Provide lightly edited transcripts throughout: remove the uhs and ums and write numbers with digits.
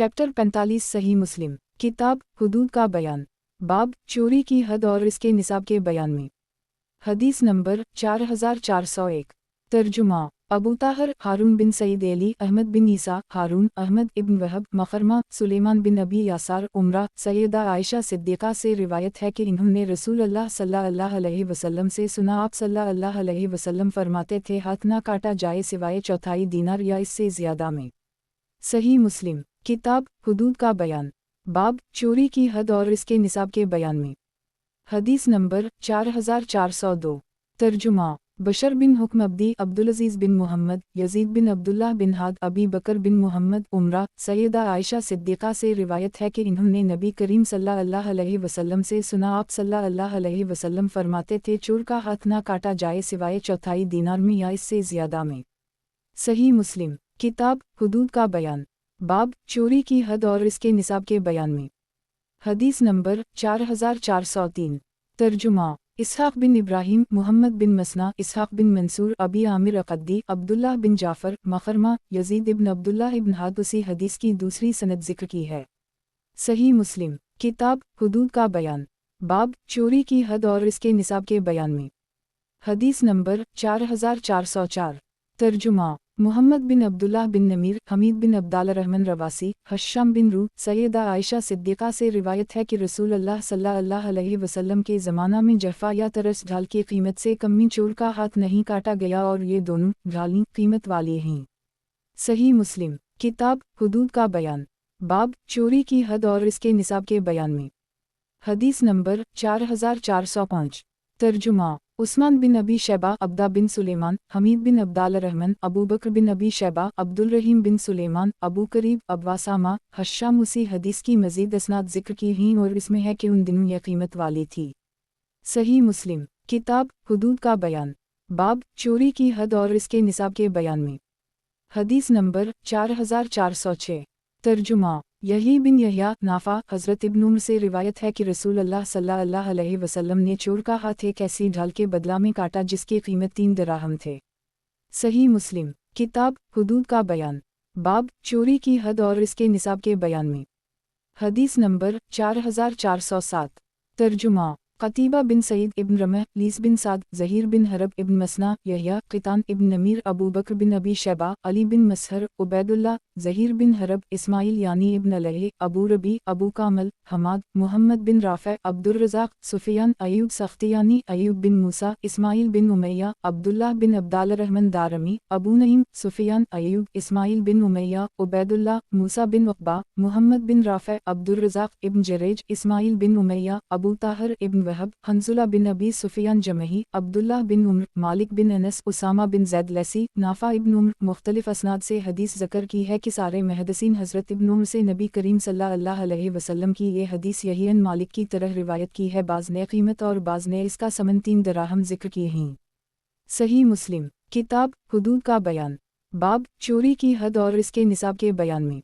Chapter 45 सही मुस्लिम किताब हुदूद का बयान बाब चोरी की हद और इसके निसाब के बयान में। हदीस नंबर 4401 तर्जुमा अबू ताहर हारून बिन सईद अली अहमद बिन ईसा हारून अहमद इब्न वहब मखरमा सुलेमान बिन अबी यासार उमरा सैयदा आयशा सिद्दीक़ा से रिवायत है कि इन्होंने रसूल अल्लाह सल्लल्लाहु अलैहि वसल्लम से सुना, आप सल्लल्लाहु अलैहि वसल्लम फरमाते थे, हाथ ना काटा जाए सिवाय चौथाई दीनार या इससे ज़्यादा में। सही मुस्लिम किताब हुदूद का बयान बाब चोरी की हद और इसके निसाब के बयान में। हदीस नंबर 4402 तर्जुमा बशर बिन हुक्म अब्दी अब्दुल अजीज़ बिन मोहम्मद यजीद बिन अब्दुल्लाह बिन हाद अबी बकर बिन मोहम्मद उमरा सैयदा आयशा सिद्दीक़ा से रिवायत है कि इन्होंने नबी करीम सल्लल्लाहु अलैहि वसल्लम से सुना, आप सल्लल्लाहु अलैहि वसल्लम फरमाते थे, चोर का हाथ ना काटा जाए सिवाय चौथाई दीनार में या इससे ज़्यादा में। सही मुस्लिम किताब हुदूद का बयान बाब चोरी की हद और इसके निसाब के बयान में। हदीस नंबर 4403 तर्जुमा इसहाक़ बिन इब्राहीम मुहम्मद बिन मसना इसहाक़ बिन मंसूर अबी आमिर अक़द्दी अब्दुल्लाह बिन जाफ़र मखरमा यजीद इब्न अब्दुल्लाह इब्न हाद उसी हदीस की दूसरी सनद ज़िक्र की है। सही मुस्लिम किताब हुदूद का बयान बाब चोरी की हद और इसके निसाब के बयान में। हदीस नंबर 4404 तर्जुमा मुहम्मद बिन अब्दुल्लाह बिन नमीर हमीद बिन अब्दाल रहमान रवासी हश्शाम बिन रू सैयदा आयशा सिद्दीक़ा से रिवायत है कि रसूल अल्लाह सल्लल्लाहु अलैहि वसल्लम के ज़माना में जफ़ा या तरस ढाल की कीमत से कम में चोर का हाथ नहीं काटा गया और ये दोनों ढाली कीमत वाले हैं। सही मुस्लिम किताब हुदूद का बयान बाब चोरी की हद और इसके निसाब के बयान में। हदीस नंबर 4405 तर्जुमा उस्मान बिन अबी शैबा अब्दा बिन सुलेमान हमीद बिन अब्दाल रहमान अबू बकर बिन अबी शैबा अब्दुल रहीम बिन सुलेमान अबू करीब अब्वासामा हश्शाम उसी हदीस की मज़ीद असनाद ज़िक्र की हैं और इसमें है कि उन दिनों यह कीमत वाली थी। सही मुस्लिम किताब हुदूद का बयान बाब चोरी की हद और इसके निसाब के बयान में। हदीस नंबर 4406 तर्जुमा यही बिन यहया नाफा हज़रत इब्न उमर से रिवायत है कि रसूल अल्लाह सल्लल्लाहु अलैहि वसल्लम ने चोर का हाथ एक ऐसी ढाल के बदला में काटा जिसकी कीमत 3 दिरहम थे। सही मुस्लिम किताब हुदूद का बयान बाब चोरी की हद और इसके निसाब के बयान में। हदीस नंबर 4407 तर्जुमा क़तीबा बिन सईद इब्न रमह लीस बिन साद ज़हीर बिन हरब इब्न मसना यहया क़ितान इब्न नमीर अबू बकर बिन अबी शैबा अली बिन मसहर उबैदुल्लाह ज़हीर बिन हरब इस्माइल यानी इब्न अलैह अबू रबी अबू कामल हमाद मुहम्मद बिन राफ़े अब्दुल रज़ाक़ सुफ़ियान अयूब सख्तियानी अयूब बिन मूसा इस्माइल बिन उमैया अब्दुल्लाह बिन अब्दाल रहमान दारमी अबू नईम सुफ़ियान अयूब इस्माइल बिन उमैया उबैदुल्लाह मूसा बिन उक़बा मुहम्मद बिन राफ़े अब्दुल रज़ाक़ इब्न जरेज इस्माइल बिन उमैया अबू ताहर इब्न वहब हंजुला बिन अबी सुफ़ियान जमही अब्दुल्लाह बिन उमर मालिक बिन अनस उसामा बिन ज़ैद लैसी नाफ़ा इब्न उमर मुख्तलिफ असनाद से हदीस ज़िक्र की है कि सारे मुहद्दिसीन हज़रत इब्न उमर से नबी करीम सल्लल्लाहु अलैहि वसल्लम की ये हदीस यही अन मालिक की तरह रिवायत की है, बाज़ ने कीमत और बाज़ ने इसका समन 3 दिरहम ज़िक्र किए हैं। सही मुस्लिम किताब हुदूद का बयान बाब चोरी की हद और इसके निसाब के बयान में।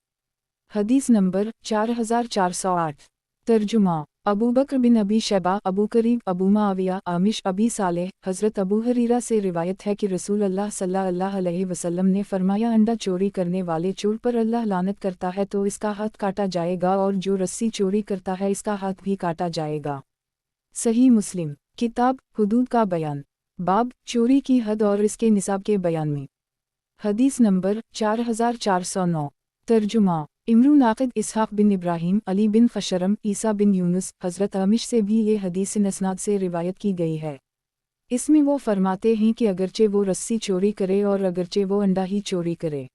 हदीस नंबर 4408 तर्जुमा अबू बकर बिन अबी शैबा अबू करीब अबू मुआविया आमिश अबी सालेह हज़रत अबू हरीरा से रिवायत है कि रसूल अल्लाह सल्लल्लाहु अलैहि वसल्लम ने फरमाया, अंडा चोरी करने वाले चोर पर अल्लाह लानत करता है तो इसका हाथ काटा जाएगा और जो रस्सी चोरी करता है इसका हाथ भी काटा जाएगा। सही मुस्लिम किताब हुदूद का बयान बाब चोरी की हद और इसके निसाब के बयान में। हदीस नंबर 4409 तर्जुमा इमरू नाक़िद इसहाक़ बिन इब्राहीम अली बिन खशरम ईसा बिन यूनुस हज़रत अमिश से भी ये हदीस नस्नाद से रिवायत की गई है। इसमें वो फरमाते हैं कि अगरचे वो रस्सी चोरी करे और अगरचे वो अंडा ही चोरी करे।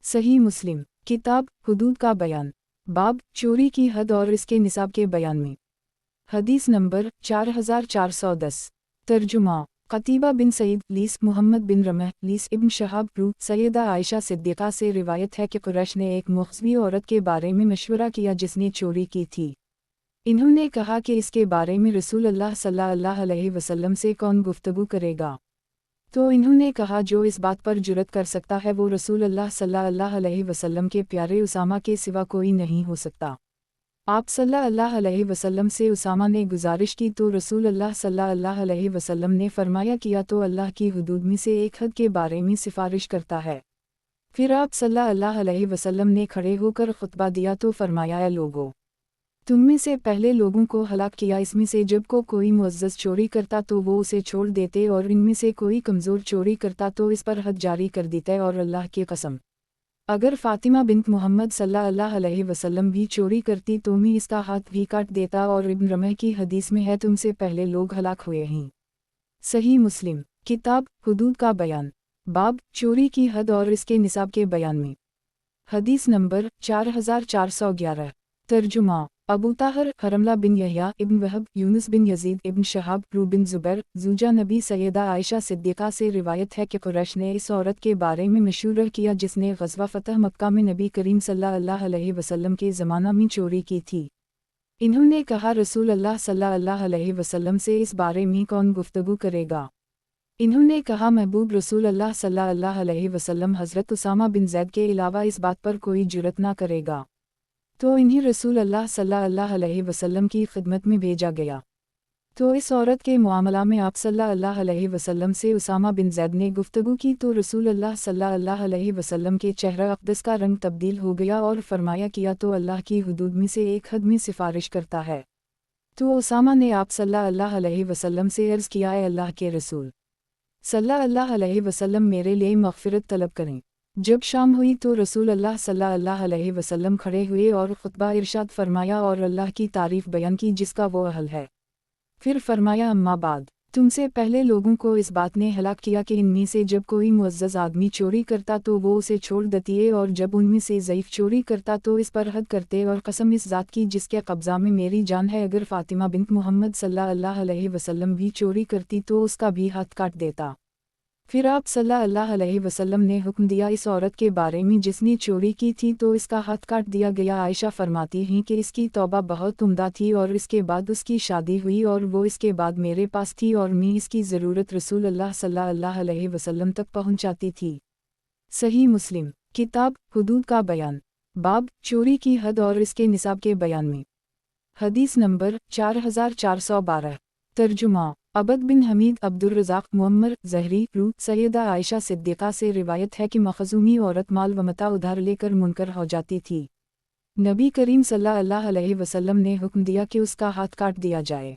सही मुस्लिम किताब हुदूद का बयान बाब चोरी की हद और इसके निसाब के बयान में। हदीस नंबर 4410 तर्जुमा क़तीबा बिन सईद लीस मुहम्मद बिन रमह लीस इब्न शहाब रू सैयदा आयशा सिद्दीक़ा से रिवायत है कि कुरैश ने एक मुख्ज़वी औरत के बारे में मशवरा किया जिसने चोरी की थी। इन्होंने कहा कि इसके बारे में रसूल अल्लाह सल्लल्लाहु अलैहि वसल्लम से कौन गुफ्तगू करेगा। तो इन्होंने कहा, जो इस बात पर जुरत कर सकता है वो रसूल अल्लाह सल्लल्लाहु अलैहि वसल्लम के प्यारे उसामा के सिवा कोई नहीं हो सकता। आप सल्लल्लाहु अलैहि वसल्लम से उसामा ने गुजारिश की तो रसूल अल्लाह सल्लल्लाहु अलैहि वसल्लम ने फरमाया, किया तो अल्लाह की हुदूद में से एक हद के बारे में सिफारिश करता है। फिर आप सल्लल्लाहु अलैहि वसल्लम ने खड़े होकर खुतबा दिया तो फरमाया, ऐ लोगों, तुम में से पहले लोगों को हलाक किया, इसमें से जब को कोई मुअज़्ज़ज़ चोरी करता तो वो उसे छोड़ देते, और इनमें से कोई कमज़ोर चोरी करता तो इस पर हद जारी कर देते, और अल्लाह की कसम, अगर फ़ातिमा बिन्त मोहम्मद सल्लल्लाहु अलैहि वसल्लम भी चोरी करती तो मैं इसका हाथ भी काट देता। और इब्न रमह की हदीस में है, तुमसे पहले लोग हलाक हुए हैं। सही मुस्लिम किताब हुदूद का बयान, बाब चोरी की हद और इसके निसाब के बयान में। हदीस नंबर 4411। तर्जुमा अबू ताहर हरमला बिन यहया इब्न वहब यूनुस बिन यजीद इब्न शहाब रू बिन ज़ुबैर ज़ूजा नबी सैयदा आयशा सिद्दीक़ा से रिवायत है कि कुरैश ने इस औरत के बारे में मशूरा किया जिसने ग़ज़वा फ़तह मक्का में नबी करीम सल्लल्लाहु अलैहि वसल्लम के ज़माना में चोरी की थी। इन्होंने कहा, रसूल अल्लाह सल्लल्लाहु अलैहि वसल्लम से इस बारे में कौन गुफ्तगू करेगा। इन्होंने कहा, महबूब रसूल अल्लाह सल्लल्लाहु अलैहि वसल्लम हज़रत उसामा बिन ज़ैद के अलावा इस बात पर कोई जुरत ना करेगा। तो इन्हीं रसूल अल्लाह सल्लल्लाहु अलैहि वसल्लम की खिदमत में भेजा गया। तो इस औरत के मामला में आप सल्लल्लाहु अलैहि वसल्लम से उसामा बिन ज़ैद ने गुफ्तगू की तो रसूल अल्लाह सल्लल्लाहु अलैहि वसल्लम के चेहरा अक़दस का रंग तब्दील हो गया और फरमाया, किया तो अल्लाह की हुदूद में से एक हद में सिफारिश करता है। तो उसामा ने आप सल्लल्लाहु अलैहि वसल्लम से अर्ज़ किया, ए अल्लाह के रसूल सल्लल्लाहु अलैहि वसल्लम, मेरे लिए मग़फ़िरत तलब करें। जब शाम हुई तो रसूल अल्लाह सल्लल्लाहु अलैहि वसल्लम खड़े हुए और खुतबा इरशाद फरमाया और अल्लाह की तारीफ़ बयान की जिसका वो अहल है। फिर फरमाया, अम्मा बाद, तुमसे पहले लोगों को इस बात ने हलाक किया कि इनमें से जब कोई मुअज़्ज़ज़ आदमी चोरी करता तो वो उसे छोड़ देती, और जब उनमें से ज़ईफ़ चोरी करता तो इस पर हद करते, और कसम इस ज़ात की जिसके कब्ज़ा में मेरी जान है, अगर फ़ातिमा बिन्त मोहम्मद सल्लल्लाहु अलैहि वसल्लम भी चोरी करती तो उसका भी हाथ काट देता। फिर आप सल्लल्लाहु अलैहि वसल्लम ने हुक्म दिया इस औरत के बारे में जिसने चोरी की थी तो इसका हाथ काट दिया गया। आयशा फरमाती हैं कि इसकी तौबा बहुत उम्दा थी और इसके बाद उसकी शादी हुई और वो इसके बाद मेरे पास थी और मैं इसकी ज़रूरत रसूल अल्लाह सल्लल्लाहु अलैहि वसल्लम तक पहुंचाती थी। सही मुस्लिम किताब हुदूद का बयान, बाब चोरी की हद और इसके निसाब के बयान में। हदीस नंबर 4412। तर्जुमा अबद बिन हमीद अब्दुर्रज़ाक़ मुअम्मर ज़हरी रू सैयदा आयशा सिद्दीक़ा से रिवायत है कि मखज़ूमी औरत माल व मता उधार लेकर मुनकर हो जाती थी। नबी करीम सल्लल्लाहु अलैहि वसल्लम ने हुक्म दिया कि उसका हाथ काट दिया जाए।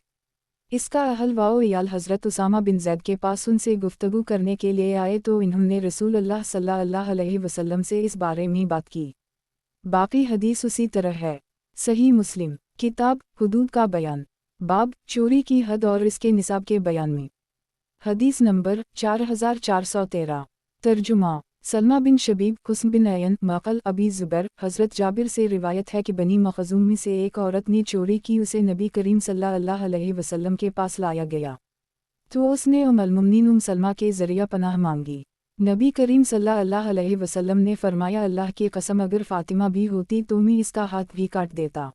इसका अहल वाओ याल हज़रत उसामा बिन ज़ैद के पास उनसे गुफ्तगू करने के लिए आए तो इन्होंने रसूल अल्लाह सल्लल्लाहु अलैहि वसल्लम से इस बारे में बात की। बाकी हदीस उसी तरह है। सही मुस्लिम किताब हुदूद का बयान, बाब चोरी की हद और इसके निसाब के बयान में। हदीस नंबर 4413। तर्जुमा सलमा बिन शबीब हुस्न बिन अयन मक़ल अबी ज़ुबैर हज़रत जाबिर से रिवायत है कि बनी मखज़ूम में से एक औरत ने चोरी की, उसे नबी करीम सल्लल्लाहु अलैहि वसल्लम के पास लाया गया तो उसने उम्मुल-मुमिनीन सलमा के ज़रिया पनाह मांगी। नबी करीम सल्लल्लाहु अलैहि वसल्लम ने फरमाया, अल्लाह की कसम, अगर फ़ातिमा भी होती तो मैं इसका हाथ भी काट देता।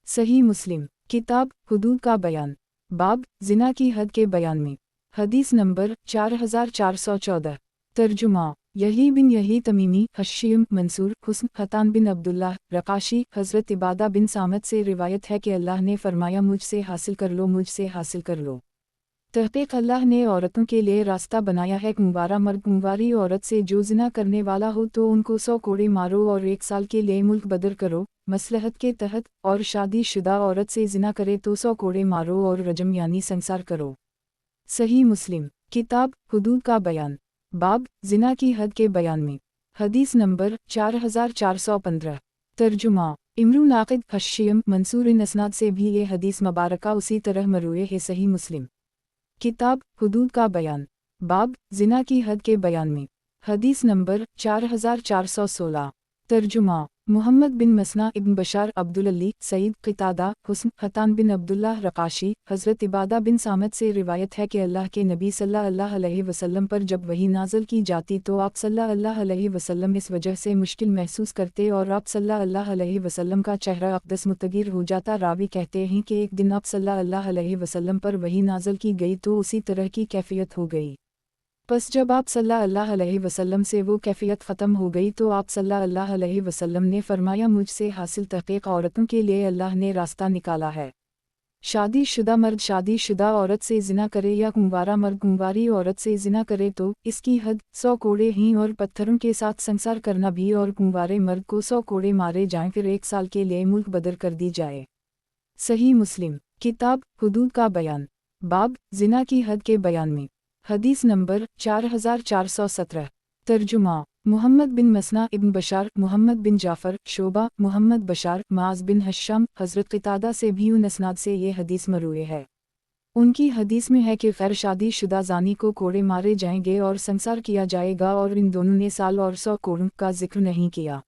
सही मुस्लिम किताब हुदूद का बयान, बाब ज़िना की हद के बयान में। हदीस नंबर 4414। तर्जुमा यही बिन यही तमीमी हशीम मंसूर हुस्न हतान बिन अब्दुल्लाह रकाशी हज़रत इबादा बिन सामत से रिवायत है कि अल्लाह ने फरमाया, मुझसे हासिल कर लो, मुझसे हासिल कर लो। तहक़ीक़ अल्लाह ने औरतों के लिए रास्ता बनाया है। कुंवारा मर्द कुंवारी औरत से जो ज़िना करने वाला हो तो उनको 100 कोड़े मारो और 1 साल के लिए मुल्क बदर करो मसलहत के तहत, और शादीशुदा औरत से ज़िना करे तो 100 कोड़े मारो और रजम यानी संसार करो। सही मुस्लिम किताब हुदूद का बयान, बाब ज़िना की हद के बयान में। हदीस नंबर 4415। तर्जुमा इमरू नाक़िद हश्शियम मंसूर इन असनाद से भी ये हदीस मुबारका उसी तरह मरूए है। सही मुस्लिम किताब हुदूद का बयान, बाब ज़िना की हद के बयान में। हदीस नंबर 4416। तर्जुमा मुहम्मद बिन मसना इब्न बशार अब्दुल अली सईद क़ितादा हुस्न हतान बिन अब्दुल्लाह रकाशी हज़रत इबादा बिन सामत से रिवायत है कि अल्लाह के नबी सल्लल्लाहु अलैहि वसल्लम पर जब वही नाज़िल की जाती तो आप सल्लल्लाहु अलैहि वसल्लम इस वजह से मुश्किल महसूस करते और आप सल्लल्लाहु अलैहि वसल्लम का चेहरा अक़दस मुतग़य्यर हो जाता। रावी कहते हैं कि एक दिन आप सल्लल्लाहु अलैहि वसल्लम पर वही नाज़िल की गई तो उसी तरह की कैफ़ियत हो गई। बस जब आप सल्लल्लाहु अलैहि वसल्लम से वो कैफ़ियत ख़त्म हो गई तो आप सल्लल्लाहु अलैहि वसल्लम ने फरमाया, मुझसे हासिल तहक़ीक़ औरतों के लिए अल्लाह ने रास्ता निकाला है। शादी शुदा मर्द शादी शुदा औरत से जिना करे या कुंवारा मर्द कुंवारी औरत से जिना करे तो इसकी हद 100 कोड़े ही और पत्थरों के साथ संसार करना भी, और कुंवारे मर्द को 100 कोड़े मारे जाएं फिर 1 साल के लिए मुल्क बदर कर दी जाए। सही मुस्लिम किताब हुदूद का बयान बाब जिना की हद के बयान में। हदीस नंबर 4417। तर्जुमा मुहम्मद बिन मसना इब्न बशार, मुहम्मद बिन जाफ़र, शोबा, मुहम्मद बशार, माज बिन हश्शम, हज़रत क़तादा से भी उन असनाद से ये हदीस मरूए है। उनकी हदीस में है कि ग़ैर शादी शुदा ज़ानी को कोड़े मारे जाएंगे और संसार किया जाएगा, और इन दोनों ने साल और 100 कोड़ों का जिक्र नहीं किया।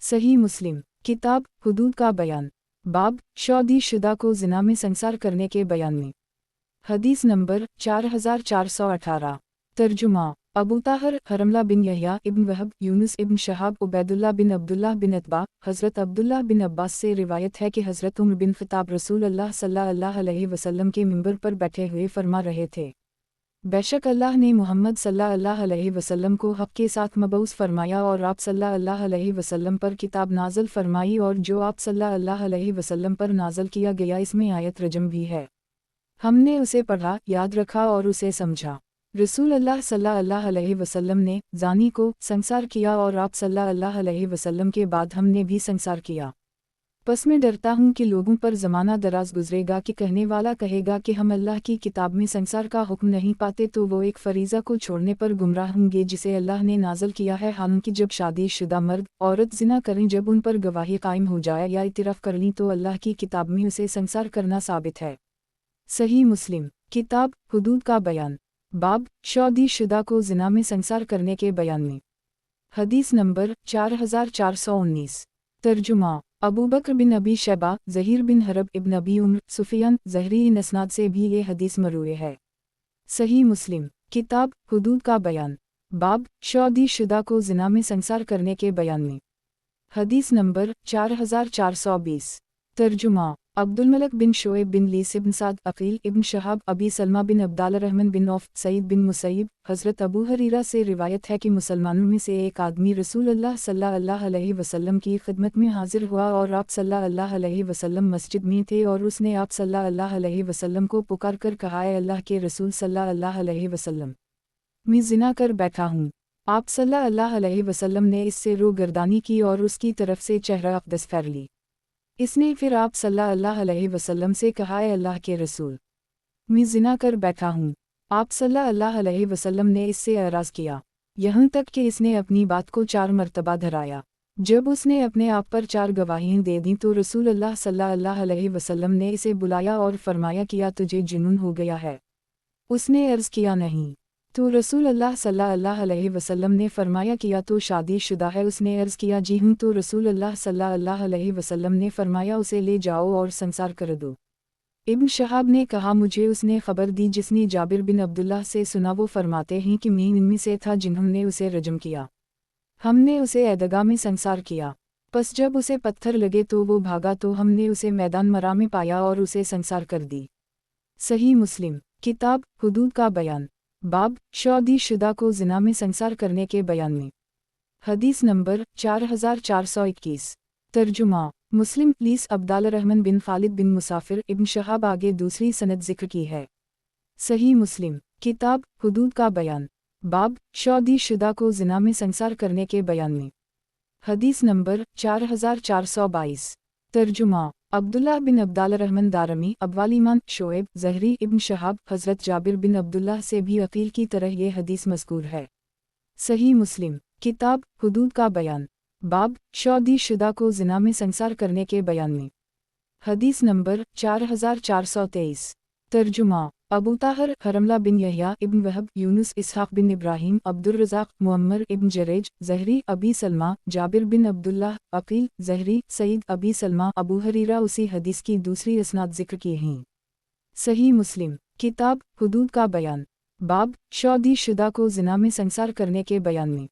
सही मुस्लिम किताब हुदूद का बयान बाब शादी शुदा को ज़िना में संसार करने के बयान में। हदीस नंबर 4418। तर्जुमा अबू ताहर हरमला बिन यहया इब्न वहब, यूनुस इब्न शहाब, उबैदुल्लाह बिन अब्दुल्लाह बिन अतबा, हज़रत अब्दुल्लाह बिन अब्बास से रिवायत है कि हज़रत उमर बिन ख़त्ताब रसूल अल्लाह सल्लल्लाहु अलैहि वसल्लम के मिंबर पर बैठे हुए फरमा रहे थे, बेशक अल्लाह ने मोहम्मद सल्लल्लाहु अलैहि वसल्लम को हक़ के साथ मबऊस फरमाया और आप सल्लल्लाहु अलैहि वसल्लम पर किताब नाज़िल फरमाई, और जो आप सल्लल्लाहु अलैहि वसल्लम पर नाज़िल किया गया इसमें आयत रजम भी है। हमने उसे पढ़ा, याद रखा और उसे समझा। रसूल अल्लाह सल्लल्लाहु अलैहि वसल्लम ने ज़ानी को संसार किया और आप सल्लल्लाहु अलैहि वसल्लम के बाद हमने भी संसार किया। बस मैं डरता हूँ कि लोगों पर ज़माना दराज गुजरेगा कि कहने वाला कहेगा कि हम अल्लाह की किताब में संसार का हुक्म नहीं पाते, तो वो एक फ़रीज़ा को छोड़ने पर गुमराह होंगे जिसे अल्लाह ने नाज़िल किया है। हालांकि जब शादी शुदा मर्द औरत ज़िना करें, जब उन पर गवाही कायम हो जाए या इतराफ़ कर लीं, तो अल्लाह की किताब में उसे संसार करना साबित है। सही मुस्लिम किताब हुदूद का बयान बाब शादी शुदा को ज़िना में संसार करने के बयान में। हदीस नंबर 4419। तर्जुमा अबू बकर बिन अबी शैबा, ज़हीर बिन हरब इब्न अबी उम्र, सुफियान ज़हरी इन असनाद से भी ये हदीस मरूए है। सही मुस्लिम किताब हुदूद का बयान बाब शादी शुदा को ज़िना में संसार करने के बयान में। हदीस नंबर 4420। तर्जुमा Abdul Malik bin Shoaib bin Lais ibn Saad, Aqeel ibn Shahab, Abi Salma bin Abdul Rahman bin Auf, Saeed bin Musayyab, हज़रत अबू हरीरा से रिवायत है कि मुसलमानों में से एक आदमी रसूल अल्लाह सल्लल्लाहु अलैहि वसल्लम की खिदमत में हाजिर हुआ और आप सल्लल्लाहु अलैहि वसल्लम मस्जिद में थे, और उसने आप सल्लल्लाहु अलैहि वसल्लम को पुकार कर कहा, ए अल्लाह के रसूल सल्लल्लाहु अलैहि वसल्लम, मैं ज़िना कर बैठा हूँ। आप सल्लल्लाहु अलैहि वसल्लम ने इससे रोगर्दानी की और उसकी तरफ से चेहरा अक़दस फेर ली। इसने फिर आप सल्लल्लाहु अलैहि वसल्लम से कहा, ए अल्लाह के रसूल, मैं ज़िना कर बैठा हूँ। आप सल्लल्लाहु अलैहि वसल्लम ने इससे एराज़ किया, यहाँ तक कि इसने अपनी बात को 4 मरतबा धराया। जब उसने अपने आप पर 4 गवाहियाँ दे दीं, तो रसूल अल्लाह सल्लल्लाहु अलैहि वसल्लम ने इसे बुलाया और फरमाया, किया तुझे जुनून हो गया है? उसने अर्ज़ किया, नहीं। तो रसूल अल्लाह सल्लल्लाहु अलैहि वसल्लम ने फरमाया, किया तो शादी शुदा है? उसने अर्ज़ किया, जी हूँ। तो रसूल अल्लाह सल्लल्लाहु अलैहि वसल्लम ने फरमाया, उसे ले जाओ और संसार कर दो। इब्न शहाब ने कहा, मुझे उसने खबर दी जिसने जाबिर बिन अब्दुल्लाह से सुना। वो फरमाते हैं कि मैं इनमें से था जिन्होंने उसे रजम किया। हमने उसे ऐदगा में संसार किया, बस जब उसे पत्थर लगे तो वो भागा, तो हमने उसे मैदान मरा में पाया और उसे संसार कर दी। सही मुस्लिम किताब हुदूद का बयान बाब शादी शुदा को ज़िना में संसार करने के बयान में। हदीस नंबर 4421। तर्जुमा मुस्लिम लीस अब्दाल रहमान बिन खालिद बिन मुसाफिर इब्न शहाब। आगे दूसरी सनद जिक्र की है। सही मुस्लिम किताब हुदूद का बयान बाब शादी शुदा को ज़िना में संसार करने के बयान में। हदीस नंबर 4422। तर्जुमा अब्दुल्लाह बिन अब्दाल रहमान दारमी, अब्वालीमान, शोएब, ज़हरी, इब्न शहाब, हज़रत जाबिर बिन अब्दुल्लाह से भी अकील की तरह ये हदीस मज़कूर है। सही मुस्लिम किताब हुदूद का बयान बाब शादी शुदा को ज़िना में संसार करने के बयान में। हदीस नंबर 4423। तर्जुमा अबू ताहर हरमला बिन यहया इब्न वहब, यूनुस इसहाक़ बिन इब्राहीम, अब्दुर्रज़ाक़, मुअम्मर इब्न जरेज, ज़हरी, अबी सलमा, जाबिर बिन अब्दुल्लाह, अकील, ज़हरी, सईद, अबी सलमा, अबू हरीरा उसी हदीस की दूसरी असनाद जिक्र की हैं। सही मुस्लिम किताब हुदूद का बयान बाब शादी शुदा को ज़िना में संसार करने के बयान में।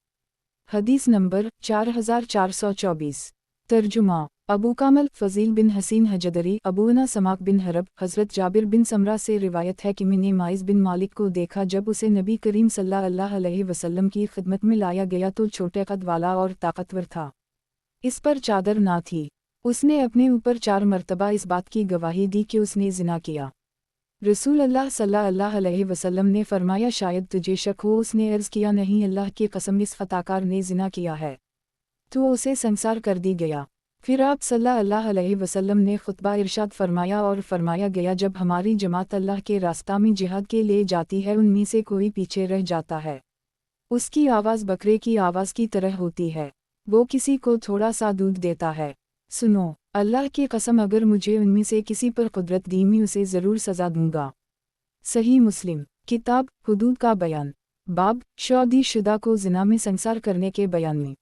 हदीस नंबर 4424। तर्जुमा अबू कामल फ़ज़ील बिन हसीन हजदरी, अबूना समाक बिन हरब, हज़रत जाबिर बिन समरा से रिवायत है कि मैंने माइज़ बिन मालिक को देखा जब उसे नबी करीम सल्लल्लाहु अलैहि वसल्लम की खिदमत में लाया गया तो छोटे कद वाला और ताकतवर था। इस पर चादर ना थी। اس نے اپنے اوپر 4 مرتبہ اس بات کی گواہی دی کہ اس نے زنا کیا۔ رسول اللہ صلی اللہ علیہ وسلم نے فرمایا شاید تجھے شک ہو۔ اس نے عرض کیا نہیں اللہ کی قسم اس خطاکار نے زنا کیا ہے، تو اسے سنسار کر دی گیا۔ پھر آپ صلی اللہ علیہ وسلم نے خطبہ ارشاد فرمایا اور فرمایا گیا جب ہماری جماعت اللہ کے راستہ میں جہاد کے لیے جاتی ہے ان میں سے کوئی پیچھے رہ جاتا ہے، اس کی آواز بکرے کی آواز کی طرح ہوتی ہے، وہ کسی کو تھوڑا سا دودھ دیتا ہے، سنو اللہ کی قسم اگر مجھے ان میں سے کسی پر قدرت دی میں اسے ضرور سزا دوں گا۔ صحیح مسلم کتاب حدود کا بیان باب شادی شدہ کو زنا میں سنسار کرنے کے بیان میں۔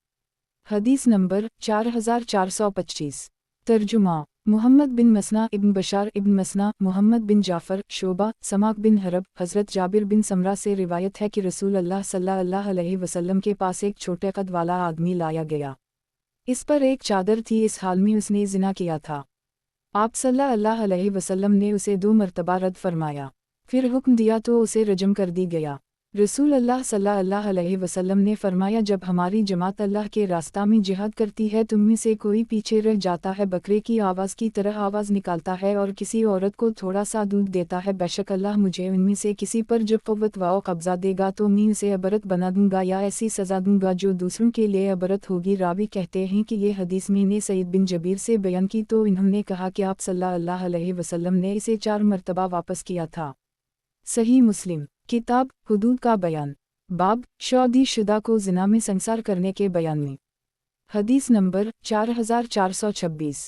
حدیث نمبر 4425 ترجمہ محمد بن مسنا ابن بشار ابن مسنا محمد بن جعفر شعبہ سماک بن حرب حضرت جابر بن سمرہ سے روایت ہے کہ رسول اللہ صلی اللہ علیہ وسلم کے پاس ایک چھوٹے قد والا آدمی لایا گیا، اس پر ایک چادر تھی، اس حال میں اس نے زنا کیا تھا۔ آپ صلی اللہ علیہ وسلم نے اسے 2 مرتبہ رد فرمایا، پھر حکم دیا تو اسے رجم کر دی گیا۔ رسول اللہ صلی اللہ علیہ وسلم نے فرمایا جب ہماری جماعت اللہ کے راستہ میں جہاد کرتی ہے تم میں سے کوئی پیچھے رہ جاتا ہے، بکرے کی آواز کی طرح آواز نکالتا ہے اور کسی عورت کو تھوڑا سا دودھ دیتا ہے، بے شک اللہ مجھے ان میں سے کسی پر جب قوت و قبضہ دے گا تو میں اسے عبرت بنا دوں گا یا ایسی سزا دوں گا جو دوسروں کے لیے عبرت ہوگی۔ راوی کہتے ہیں کہ یہ حدیث میں نے سعید بن جبیر سے بیان کی تو انہوں نے کہا کہ آپ صلی اللہ علیہ وسلم نے اسے 4 مرتبہ واپس کیا تھا۔ صحیح مسلم کتاب حدود کا بیان باب شادی شدہ کو زنا میں سنسار کرنے کے بیان میں۔ حدیث نمبر 4426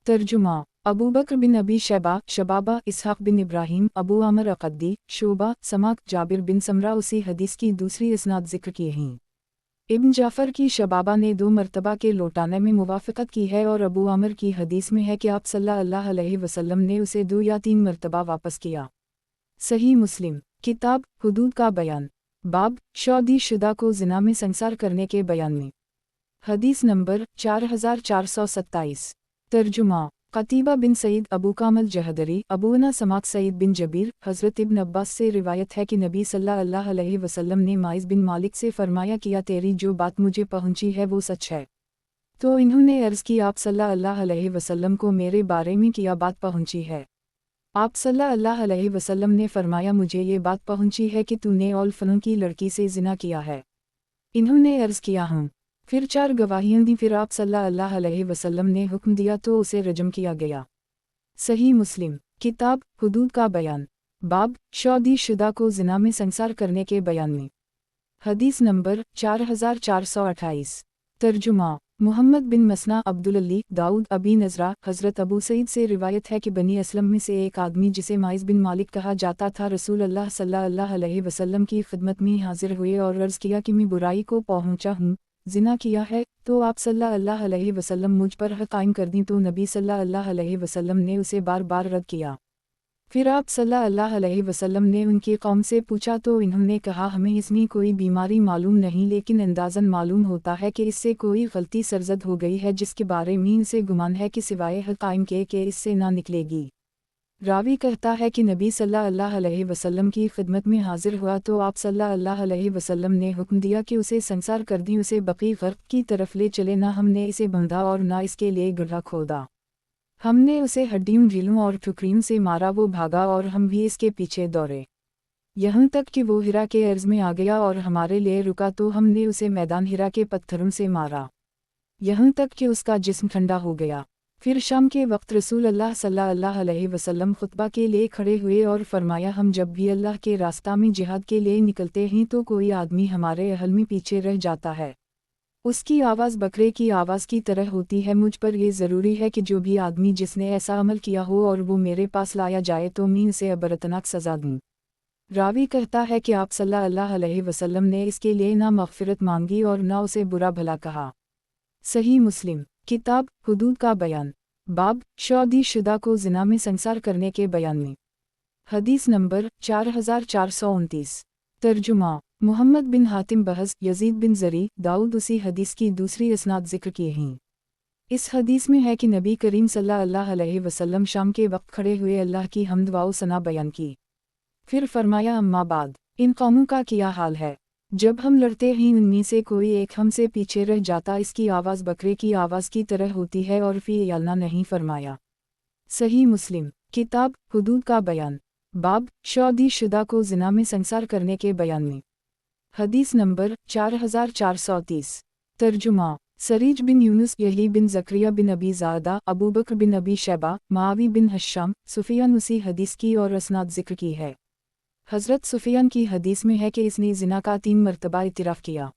ترجمہ ابو بکر بن ابی شیبہ شبابہ اسحاق بن ابراہیم ابو عامر اقدی شعبہ سماک جابر بن سمرہ اسی حدیث کی دوسری اسناد ذکر کی ہیں۔ ابن جعفر کی شبابہ نے 2 مرتبہ کے لوٹانے میں موافقت کی ہے اور ابو عامر کی حدیث میں ہے کہ آپ صلی اللہ علیہ وسلم نے اسے 2 یا 3 مرتبہ واپس کیا۔ صحیح مسلم کتاب حدود کا بیان باب شادی شدہ کو زنا میں سنسار کرنے کے بیان میں۔ حدیث نمبر 4427 ترجمہ قتیبہ بن سعید ابو کامل جہدری ابونا سماک سعید بن جبیر حضرت ابن عباس سے روایت ہے کہ نبی صلی اللہ علیہ وسلم نے مائز بن مالک سے فرمایا کیا تیری جو بات مجھے پہنچی ہے وہ سچ ہے؟ تو انہوں نے عرض کی آپ صلی اللہ علیہ وسلم کو میرے بارے میں کیا بات پہنچی ہے؟ آپ صلی اللہ علیہ وسلم نے فرمایا مجھے یہ بات پہنچی ہے کہ تو نے اول فلوں کی لڑکی سے زنا کیا ہے۔ انہوں نے عرض کیا ہوں، پھر 4 گواہیاں دیں، پھر آپ صلی اللہ علیہ وسلم نے حکم دیا تو اسے رجم کیا گیا۔ صحیح مسلم کتاب حدود کا بیان باب شادی شدہ کو زنا میں سنسار کرنے کے بیان میں۔ حدیث نمبر 4428 ترجمہ محمد بن مسنا عبدالعلی داؤد ابی نذرہ حضرت ابو سعید سے روایت ہے کہ بنی اسلم میں سے ایک آدمی جسے مائز بن مالک کہا جاتا تھا رسول اللہ صلی اللہ علیہ وسلم کی خدمت میں حاضر ہوئے اور عرض کیا کہ میں برائی کو پہنچا ہوں، زنا کیا ہے، تو آپ صلی اللہ علیہ وسلم مجھ پر حد قائم کر دیں، تو نبی صلی اللہ علیہ وسلم نے اسے بار بار رد کیا۔ پھر آپ صلی اللہ علیہ وسلم نے ان کی قوم سے پوچھا تو انہوں نے کہا ہمیں اس میں کوئی بیماری معلوم نہیں، لیکن اندازاً معلوم ہوتا ہے کہ اس سے کوئی غلطی سرزد ہو گئی ہے جس کے بارے میں اسے گمان ہے کہ سوائے حد قائم کے کہ اس سے نہ نکلے گی۔ راوی کہتا ہے کہ نبی صلی اللہ علیہ وسلم کی خدمت میں حاضر ہوا تو آپ صلی اللہ علیہ وسلم نے حکم دیا کہ اسے سنسار کر دیں، اسے بقیع غرق کی طرف لے چلے، نہ ہم نے اسے بندھا اور نہ اس کے لیے گڑھا کھودا، ہم نے اسے ہڈیوں ڈھیلوں اور ٹھکریوں سے مارا، وہ بھاگا اور ہم بھی اس کے پیچھے دوڑے، یہاں تک کہ وہ ہرا کے عرض میں آ گیا اور ہمارے لیے رکا تو ہم نے اسے میدان ہرا کے پتھروں سے مارا، یہاں تک کہ اس کا جسم ٹھنڈا ہو گیا۔ پھر شام کے وقت رسول اللہ صلی اللہ علیہ وسلم خطبہ کے لیے کھڑے ہوئے اور فرمایا ہم جب بھی اللہ کے راستہ میں جہاد کے لیے نکلتے ہیں تو کوئی آدمی ہمارے اہل میں پیچھے رہ جاتا ہے، اس کی آواز بکرے کی آواز کی طرح ہوتی ہے، مجھ پر یہ ضروری ہے کہ جو بھی آدمی جس نے ایسا عمل کیا ہو اور وہ میرے پاس لایا جائے تو میں اسے عبرتناک سزا دوں۔ راوی کہتا ہے کہ آپ صلی اللہ علیہ وسلم نے اس کے لیے نہ مغفرت مانگی اور نہ اسے برا بھلا کہا۔ صحیح مسلم کتاب حدود کا بیان باب شادی شدہ کو زنا میں سنسار کرنے کے بیان میں۔ حدیث نمبر 4429 ترجمہ محمد بن حاتم بحث یزید بن زری داؤد اسی حدیث کی دوسری اسناد ذکر کیے ہیں۔ اس حدیث میں ہے کہ نبی کریم صلی اللہ علیہ وسلم شام کے وقت کھڑے ہوئے اللہ کی حمد و ثنا بیان کی، پھر فرمایا اما بعد، ان قوموں کا کیا حال ہے؟ जब हम लड़ते हैं उनमें से कोई एक हमसे पीछे रह जाता, इसकी आवाज़ बकरे की आवाज़ की तरह होती है और फिर अल्लाह नहीं फरमाया। सही मुस्लिम। किताब हुदूद का बयान, बाब शादीशुदा को ज़िना में संसार करने के बयान में। हदीस नंबर 4430। तर्जुमा सरीज बिन यूनुस, यही बिन ज़करिया बिन अबी ज़ादा, अबू बकर बिन अबी शैबा, मावी बिन हश्शाम, सुफियान उसी हदीस की और असनाद ज़िक्र की है। हज़रत सुफियान की हदीस में है कि इसने ज़िना का 3 मरतबा इतिराफ़ किया।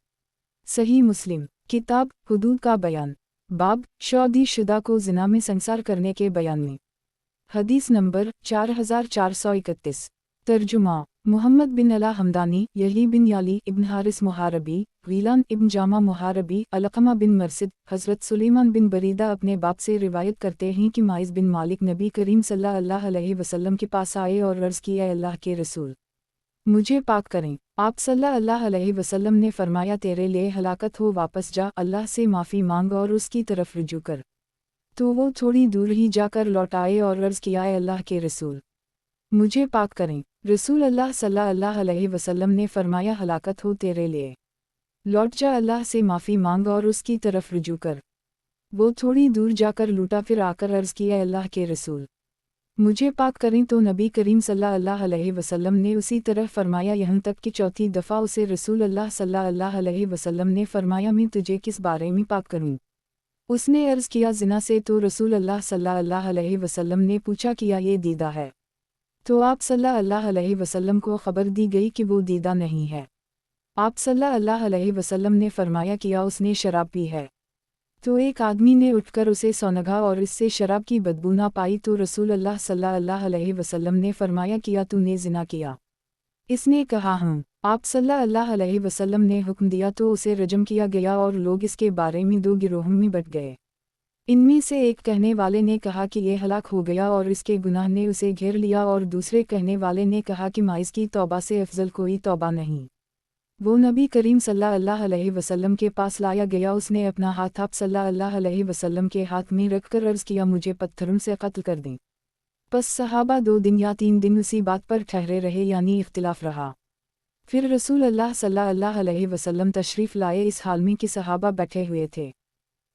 सही मुस्लिम। किताब हुदूद का बयान, बाब शादीशुदा को ज़िना में संसार करने के बयान में। हदीस नंबर 4431। तर्जुमा मुहम्मद बिन अला हमदानी, यही बिन याली इब्न हारिस मुहारबी, गीलान इब्न जामा मुहारबी, अलक़मा बिन मरसिद, हज़रत सुलेमान बिन बरीदा अपने बाप से रिवायत करते हैं कि माइज़ बिन मालिक नबी करीम सल्लल्लाहु अलैहि वसल्लम के पास आए और अर्ज़ किया, अल्लाह के रसूल, मुझे पाक करें। आप सल्लल्लाहु अलैहि वसल्लम ने फरमाया, तेरे लिए हलाकत हो, वापस जा, अल्लाह से माफ़ी मांग और उसकी तरफ रुजू कर। तो वो थोड़ी दूर ही जाकर लौट आए और अर्ज़ किया, अल्लाह के रसूल, मुझे पाक करें। रसूल अल्लाह सल्लल्लाहु अलैहि वसल्लम ने फरमाया, हलाकत हो तेरे लिए, लौट जा, अल्लाह से माफ़ी मांग और उसकी तरफ रुजू कर। वो थोड़ी दूर जाकर लूटा, फिर आकर अर्ज़ किया, अल्लाह के रसूल, मुझे पाक करें। तो नबी करीम सल्लल्लाहु अलैहि वसल्लम ने उसी तरह फरमाया, यहाँ तक कि चौथी दफ़ा उसे रसूल अल्लाह सल्लल्लाहु अलैहि वसल्लम ने फरमाया, मैं तुझे किस बारे में पाक करूँ? उसने अर्ज़ किया, ज़िना से। तो रसूल अल्लाह सल्लल्लाहु अलैहि वसल्लम ने पूछा, किया ये दीदा है? तो आप सल्लल्लाहु अलैहि वसल्लम को ख़बर दी गई कि वो दीदा नहीं है। आप सल्लल्लाहु अलैहि वसल्लम ने फरमाया, किया उसने शराब पी है? तो एक आदमी ने उठकर उसे सौनगा और इससे शराब की बदबू ना पाई। तो रसूल अल्लाह सल्लल्लाहु अलैहि वसल्लम ने फरमाया, किया तूने ज़िना किया? इसने कहा, हूँ। आप सल्लल्लाहु अलैहि वसल्लम ने हुक्म दिया तो उसे रजम किया गया और लोग इसके बारे में 2 गिरोहों में बँट गए। इनमें से एक कहने वाले ने कहा कि ये हलाक हो गया और इसके गुनाह ने उसे घेर लिया, और दूसरे कहने वाले ने कहा कि माइज़ की तौबा से अफजल कोई तौबा नहीं। वो नबी करीम सल्लल्लाहु अलैहि वसल्लम के पास लाया गया। उसने अपना हाथ आप सल्लल्लाहु अलैहि वसल्लम के हाथ में रखकर अर्ज़ किया, मुझे पत्थरों से कत्ल कर दें। बस सहाबा 2 दिन या 3 दिन उसी बात पर ठहरे रहे, यानी इख्तिलाफ रहा। फिर रसूल अल्लाह सल्लल्लाहु अलैहि वसल्लम तशरीफ़ लाए, इस हाल में कि सहाबा बैठे हुए थे।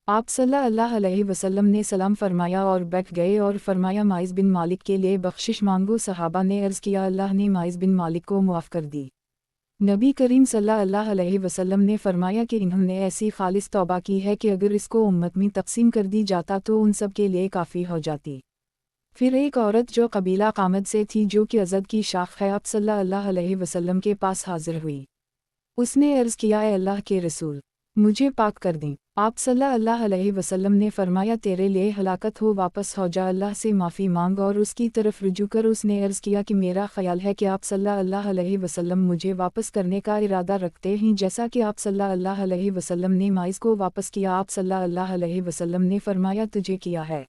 आप सल्लल्लाहु अलैहि वसल्लम ने सलाम फरमाया और बैठ गए और फरमाया, माइज़ बिन मालिक के लिए बख्शिश मांगो। सहाबा ने अर्ज़ किया, अल्लाह ने माइज़ बिन मालिक को मुआफ़ कर दी। नबी करीम सल्लल्लाहु अलैहि वसल्लम ने फरमाया कि इन्होंने ऐसी खालिस तौबा की है कि अगर इसको उम्मत में तकसीम कर दी जाता तो उन सब के लिए काफ़ी हो जाती। फिर एक औरत जो कबीला कामद से थी, जो कि अज़द की शाख है, आप सल्लल्लाहु अलैहि वसल्लम के पास हाजिर हुई। उसने अर्ज़ किया, अल्लाह के रसूल, मुझे पाक कर दें। आप सल्लल्लाहु अलैहि वसल्लम ने फरमाया, तेरे लिए हलाकत हो, वापस हो जा, अल्लाह से माफ़ी मांग और उसकी तरफ रुजू कर। उसने अर्ज़ किया कि मेरा ख़याल है कि आप सल्लल्लाहु अलैहि वसल्लम मुझे वापस करने का इरादा रखते हैं, जैसा कि आप सल्लल्लाहु अलैहि वसल्लम ने माइज़ को वापस किया। आप सल्लल्लाहु अलैहि वसल्लम ने फरमाया, तुझे किया है?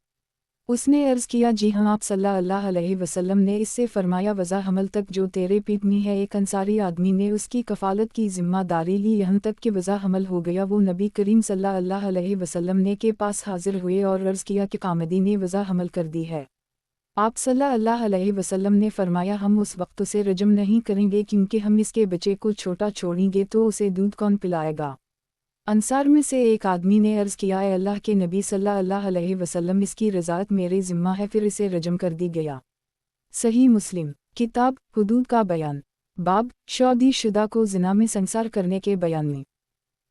उसने अर्ज़ किया, जी हाँ। आप सल्लल्लाहु अलैहि वसल्लम ने इससे फरमाया, वज़ा हमल तक जो तेरे पेट में है। एक अंसारी आदमी ने उसकी कफ़ालत की ज़िम्मेदारी ली, यहाँ तक कि वज़ा हमल हो गया। वो नबी करीम सल्लल्लाहु अलैहि वसल्लम ने के पास हाजिर हुए और अर्ज़ किया कि कामदी ने वज़ा हमल कर दी है। आप सल्लल्लाहु अलैहि वसल्लम ने फरमाया, हम उस वक्त उसे रजम नहीं करेंगे, क्योंकि हम इसके बच्चे को छोटा छोड़ेंगे तो उसे दूध कौन पिलाएगा? अंसार में से एक आदमी ने अर्ज़ किया, अल्लाह के नबी सल्लल्लाहु अलैहि वसल्लम, इसकी रज़ात मेरे ज़िम्मा है। फिर इसे रजम कर दी गया। सही मुस्लिम। किताब हुदूद का बयान, बाब शादीशुदा को ज़िना में संसार करने के बयान में।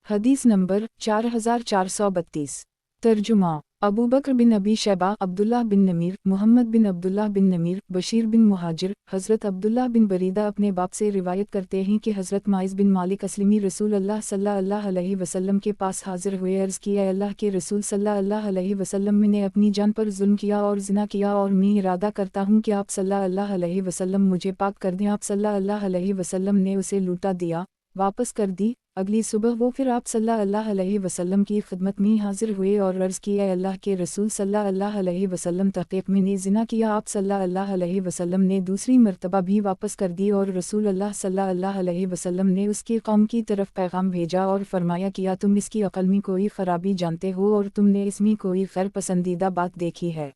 हदीस नंबर 4432। तर्जुमा अबू बकर बिन अबी शैबा, अब्दुल्लाह बिन नमीर, मुहम्मद बिन अब्दुल्लाह बिन नमीर, बशीर बिन मुहाजिर, हज़रत अब्दुल्लाह बिन बरीदा अपने बाप से रिवायत करते हैं कि हज़रत माइज़ बिन मालिक अस्लमी रसूल अल्लाह सल्लल्लाहु अलैहि वसल्लम के पास हाजिर हुए। अर्ज़ किया, अल्लाह के रसूल सल्लल्लाहु अलैहि वसल्लम, मैंने अपनी जान पर जुल्म किया और ज़िना किया, और मैं इरादा करता हूँ कि आप सल्लल्लाहु अलैहि वसल्लम मुझे पाक कर दें। आप सल्लल्लाहु अलैहि वसल्लम ने उसे लूटा दिया, वापस कर दी। अगली सुबह वो फिर आप सल्लल्लाहु अलैहि वसल्लम की खिदमत में हाजिर हुए और अर्ज़ किया, अल्लाह के रसूल सल्लल्लाहु अलैहि वसल्लम, तहक़ीक़ मैंने ज़िना किया। आप सल्लल्लाहु अलैहि वसल्लम ने दूसरी मरतबा भी वापस कर दी और रसूल अल्लाह सल्लल्लाहु अलैहि वसल्लम ने उसकी कौम की तरफ पैगाम भेजा और फरमाया, किया तुम इसकी अक़ल में कोई ख़राबी जानते हो और तुमने इसमें कोई ख़ैर पसंदीदा बात देखी है?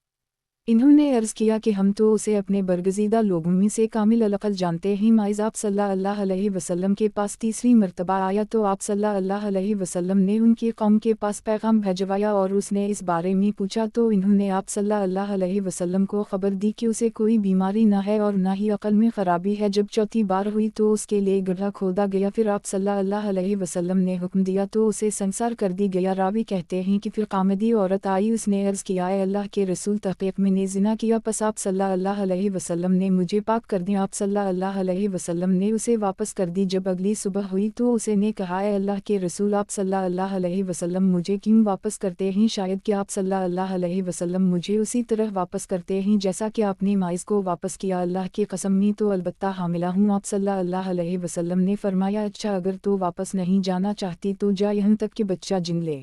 इन्होंने अर्ज़ किया कि हम तो उसे अपने बरगज़ीदा लोगों में से कामिल अल-अक़ल जानते हैं। माइज़ आप सल्लल्लाहु अलैहि वसल्लम के पास तीसरी मरतबा आया तो आप सल्लल्लाहु अलैहि वसल्लम ने उनकी कौम के पास पैगाम भिजवाया और उसने इस बारे में पूछा तो इन्होंने आप सल्लल्लाहु अलैहि वसल्लम को खबर दी कि उसे कोई बीमारी न है और न ही अक़ल में ख़राबी है। जब चौथी बार हुई तो उसके लिए गड्ढा खोदा गया, फिर आप सल्लल्लाहु अलैहि वसल्लम ने हुक्म दिया तो उसे संसार कर दी गया। रावी कहते हैं कि फिर कामदी औरत आई, उसने अर्ज़ किया, ए अल्लाह के रसूल, तहक़ीक़ मैंने ज़िना किया, पस आप सल्लल्लाहु अलैहि वसल्लम ने मुझे पाक कर दिया। आप सल्लल्लाहु अलैहि वसल्लम ने उसे वापस कर दी। जब अगली सुबह हुई तो उसे ने कहा, ए अल्लाह के रसूल, आप सल्लल्लाहु अलैहि वसल्लम मुझे क्यों वापस करते हैं? शायद कि आप सल्लल्लाहु अलैहि वसल्लम मुझे उसी तरह वापस करते हैं जैसा कि आपने माइज़ को वापस किया। अल्लाह की कसम, मैं तो अलबत्ता हामिला हूँ। आप सल्लल्लाहु अलैहि वसल्लम ने फरमाया, अच्छा, अगर तो वापस नहीं जाना चाहती तो जा, यहाँ तक कि बच्चा जिन ले।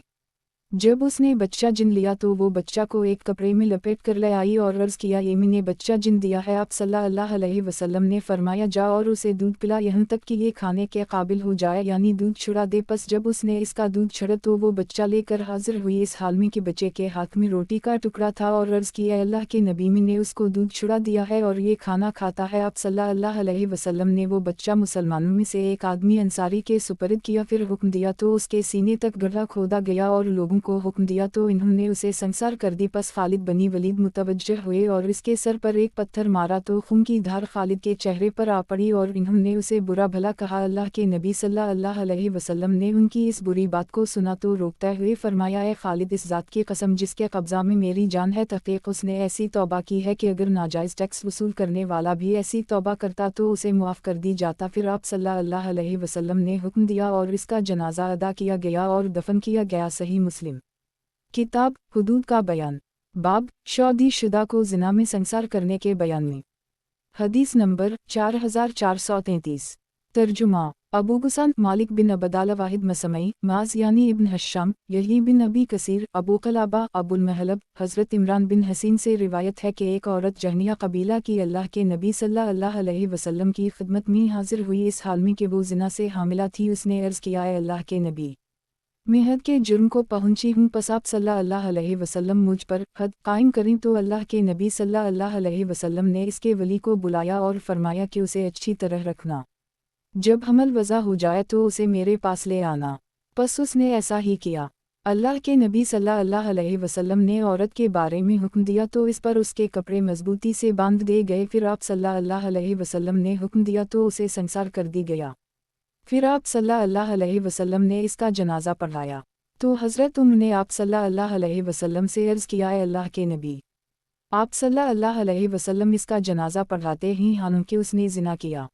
जब उसने बच्चा जिन लिया तो वो बच्चा को एक कपड़े में लपेट कर ले आई और अर्ज़ किया, ये मैंने बच्चा जिन दिया है। आप सल्लल्लाहु अलैहि वसल्लम ने फरमाया, जा और उसे दूध पिला यहाँ तक कि ये खाने के काबिल हो जाए, यानी दूध छुड़ा दे। पस जब उसने इसका दूध छड़ा तो वो बच्चा लेकर हाजिर हुई इस हाल में कि बच्चे के हाथ में रोटी का टुकड़ा था और अर्ज़ किया, अल्लाह के नबी, मैंने उसको दूध छुड़ा दिया है और ये खाना खाता है। आप सल्लल्लाहु अलैहि वसल्लम ने वो बच्चा मुसलमानों में से एक आदमी अंसारी के सुपर्द किया, फिर हुक्म दिया तो उसके सीने तक गड्ढा खोदा गया और लोगों को हुक्म दिया तो इन्होंने उसे संसार कर दी। पस खालिद बनी वलीद मुतवज्जह हुए और इसके सर पर एक पत्थर मारा तो खून की धार खालिद के चेहरे पर आ पड़ी और इन्होंने उसे बुरा भला कहा। अल्लाह के नबी सल्लल्लाहु अलैहि वसल्लम ने उनकी इस बुरी बात को सुना तो रोकते हुए फरमाया, ए खालिद, इस ज़ात की कसम जिसके कब्ज़ा में मेरी जान है, तहक़ीक़ उसने ऐसी तौबा की है कि अगर नाजायज़ टैक्स वसूल करने वाला भी ऐसी तौबा करता तो उसे मुआफ़ कर दी जाता। फिर आप सल्लल्लाहु अलैहि वसल्लम ने हुक्म दिया और इसका जनाजा अदा किया गया और दफन किया गया। सही मुस्लिम किताब हुदूद का बयान, बाब शादी शुदा को ज़िना में संसार करने के बयान में। हदीस नंबर 4433। तर्जुमा अबू गुसान मालिक बिन अबदाला वाहिद मसमई माज यानी इब्न हश्शाम यही बिन अबी कसीर अबू कलाबा अबुल महलब हज़रत इमरान बिन हसीन से रिवायत है कि एक औरत जहनिया कबीला की अल्लाह के नबी सल्लल्लाहु अलैहि वसल्लम की खिदमत में हाजिर हुई इस हाल में कि वो ज़िना से हामिला थी। उसने अर्ज़ किया, ए अल्लाह के नबी, मैं हद के जुर्म को पहुंची हूँ, पस आप सल्लल्लाहु अलैहि वसल्लम मुझ पर हद कायम करें। तो अल्लाह के नबी सल्लल्लाहु अलैहि वसल्लम ने इसके वली को बुलाया और फरमाया कि उसे अच्छी तरह रखना, जब हमल वज़ा हो जाए तो उसे मेरे पास ले आना। पस उसने ऐसा ही किया। अल्लाह के नबी सल्लल्लाहु अलैहि वसल्लम ने औरत के बारे में हुक्म दिया तो इस पर उसके कपड़े मजबूती से बांध दिए गए। फिर आप सल्लल्लाहु अलैहि वसल्लम ने हुक्म दिया तो उसे संसार कर दी गया। फिर आप सल्लल्लाहु अलैहि वसल्लम ने इसका जनाजा पढ़ाया तो हज़रत उम्र ने आप सल्लल्लाहु अलैहि वसल्लम से अर्ज़ किया, ए अल्लाह के नबी, आप सल्लल्लाहु अलैहि वसल्लम इसका जनाजा पढ़ाते ही हालांकि उसने ज़िना किया।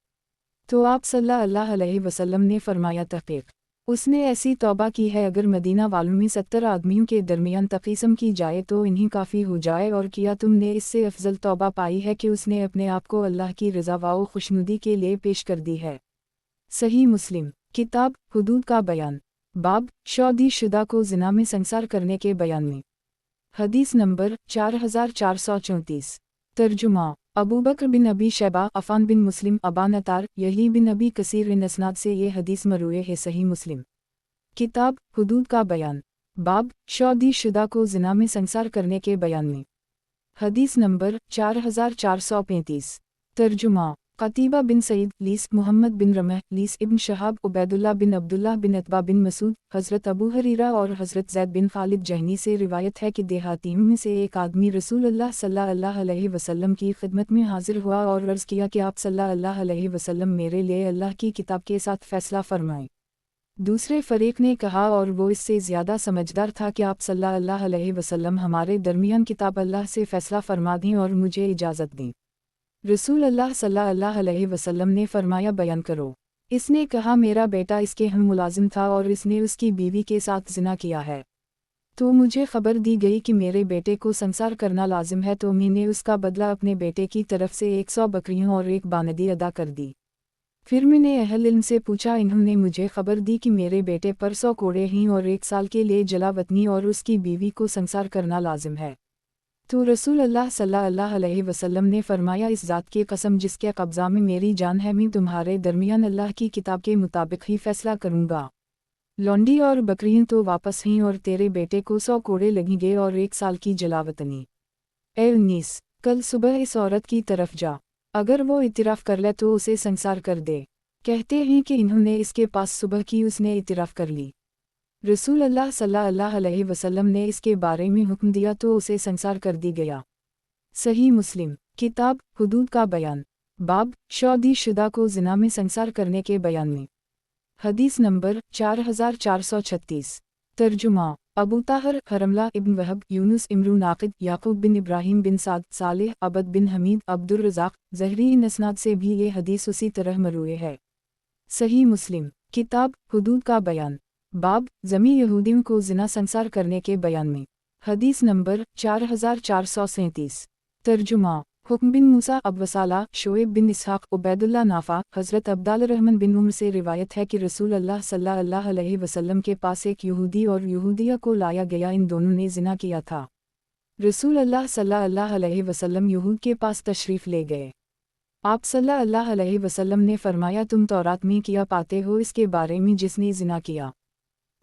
तो आप सल्लल्लाहु अलैहि वसल्लम ने फरमाया, तहक़ीक़ उसने ऐसी तौबा की है, अगर मदीना वालों में 70 आदमियों के दरमियान तक़सीम की जाए तो इन्हीं काफ़ी हो जाए। और किया तुमने इससे अफजल तौबा पाई है कि उसने अपने आप को अल्लाह की रज़ा व खुशनुदी के लिए पेश कर दी है। सही मुस्लिम किताब हुदूद का बयान, बाब शादी शुदा को ज़िना में संसार करने के बयान में। हदीस नंबर 4434। तर्जुमा अबू बकर बिन अबी शैबा अफ़ान बिन मुस्लिम अबान अतार यही बिन अबी कसीर इन असनाद से ये हदीस मरूए है। सही मुस्लिम किताब हुदूद का बयान, बाब शादी शुदा को ज़िना में संसार करने के बयान में। हदीस नंबर 4435। तर्जुमा क़तीबा बिन सईद लीस मोहम्मद बिन रमह लीस इब्न शहाब उबैदुल्लाह बिन अब्दुल्लाह बिन अतबा बिन मसूद हज़रत अबू हरीरा और हज़रत ज़ैद बिन खालिद जहनी से रिवायत है कि देहातियों में से एक आदमी रसूलुल्लाह सल्लल्लाहु अलैहि वसल्लम की खिदमत में हाजिर हुआ और अर्ज़ किया कि आप सल्लल्लाहु अलैहि वसल्लम मेरे लिए अल्लाह की किताब के साथ फ़ैसला फरमाएं। दूसरे फ़रीक़ ने कहा, और वो इससे ज़्यादा समझदार था, कि आप सल्लल्लाहु अलैहि वसल्लम हमारे दरमियान किताब अल्लाह से फ़ैसला फरमा दें और मुझे इजाज़त दें। रसूल अल्लाह सल्लल्लाहु अलैहि वसल्लम ने फरमाया, बयान करो। इसने कहा, मेरा बेटा इसके हम मुलाजिम था और इसने उसकी बीवी के साथ ज़िना किया है। तो मुझे ख़बर दी गई कि मेरे बेटे को संसार करना लाजिम है, तो मैंने उसका बदला अपने बेटे की तरफ से 100 बकरियों और 1 बानदी अदा कर दी। फिर मैंने अहल इल्म से पूछा, इन्होंने मुझे ख़बर दी कि मेरे बेटे पर 100 कोड़े हैं और 1 साल के लिए जलावतनी और उसकी बीवी को संसार करना लाजिम है। तो रसूल अल्लाह सल्लल्लाहु अलैहि वसल्लम ने फरमाया, इस ज़ात की कसम जिसके कब्ज़ा में मेरी जान है, मैं तुम्हारे दरमियान अल्लाह की किताब के मुताबिक ही फ़ैसला करूँगा। लौंडी और बकरियाँ तो वापस हैं और तेरे बेटे को 100 कोड़े लगेंगे और 1 साल की जलावतनी। 19 कल सुबह इस औरत की तरफ जा, अगर वो इतिराफ़ कर ले तो उसे संसार कर दे। कहते हैं कि इन्होंने इसके पास सुबह की उसने इतिराफ़ कर ली। रसूल अल्लाह सल्लल्लाहु अलैहि वसल्लम ने इसके बारे में हुक्म दिया तो उसे संसार कर दी गया। सही मुस्लिम किताब हुदूद का बयान बाब शादी शुदा को ज़िना में संसार करने के बयान में। हदीस नंबर 4436। तर्जुमा अबू ताहर हरमला इब्न वहब यूनुस इमरू नाकिद याकूब बिन इब्राहिम बिन साद सालेह अबद बिन हमीद अब्दुर रज़ाक ज़हरी इन इसनाद से भी ये हदीस उसी तरह मरूए है। सही मुस्लिम किताब हुदूद का बयान बाब ज़मी यहूदियों को ज़िना संसार करने के बयान में। हदीस नंबर 4437। तर्जुमा हुक्म बिन मूसा अबवसाला शोएब बिन इसहाक उबैदुल्ला नाफा हज़रत अब्दाल रहमान बिन उम्र से रिवायत है कि रसूल अल्लाह सल्लल्लाहु अलैहि वसल्लम के पास एक यहूदी और यहूदिया को लाया गया, इन दोनों ने ज़िना किया था। रसूल अल्लाह सल्लल्लाहु अलैहि वसल्लम यहूद के पास तशरीफ़ ले गए। आप सल्लल्लाहु अलैहि वसल्लम ने फरमाया, तुम तौरात में किया पाते हो इसके बारे में जिसने ज़िना किया।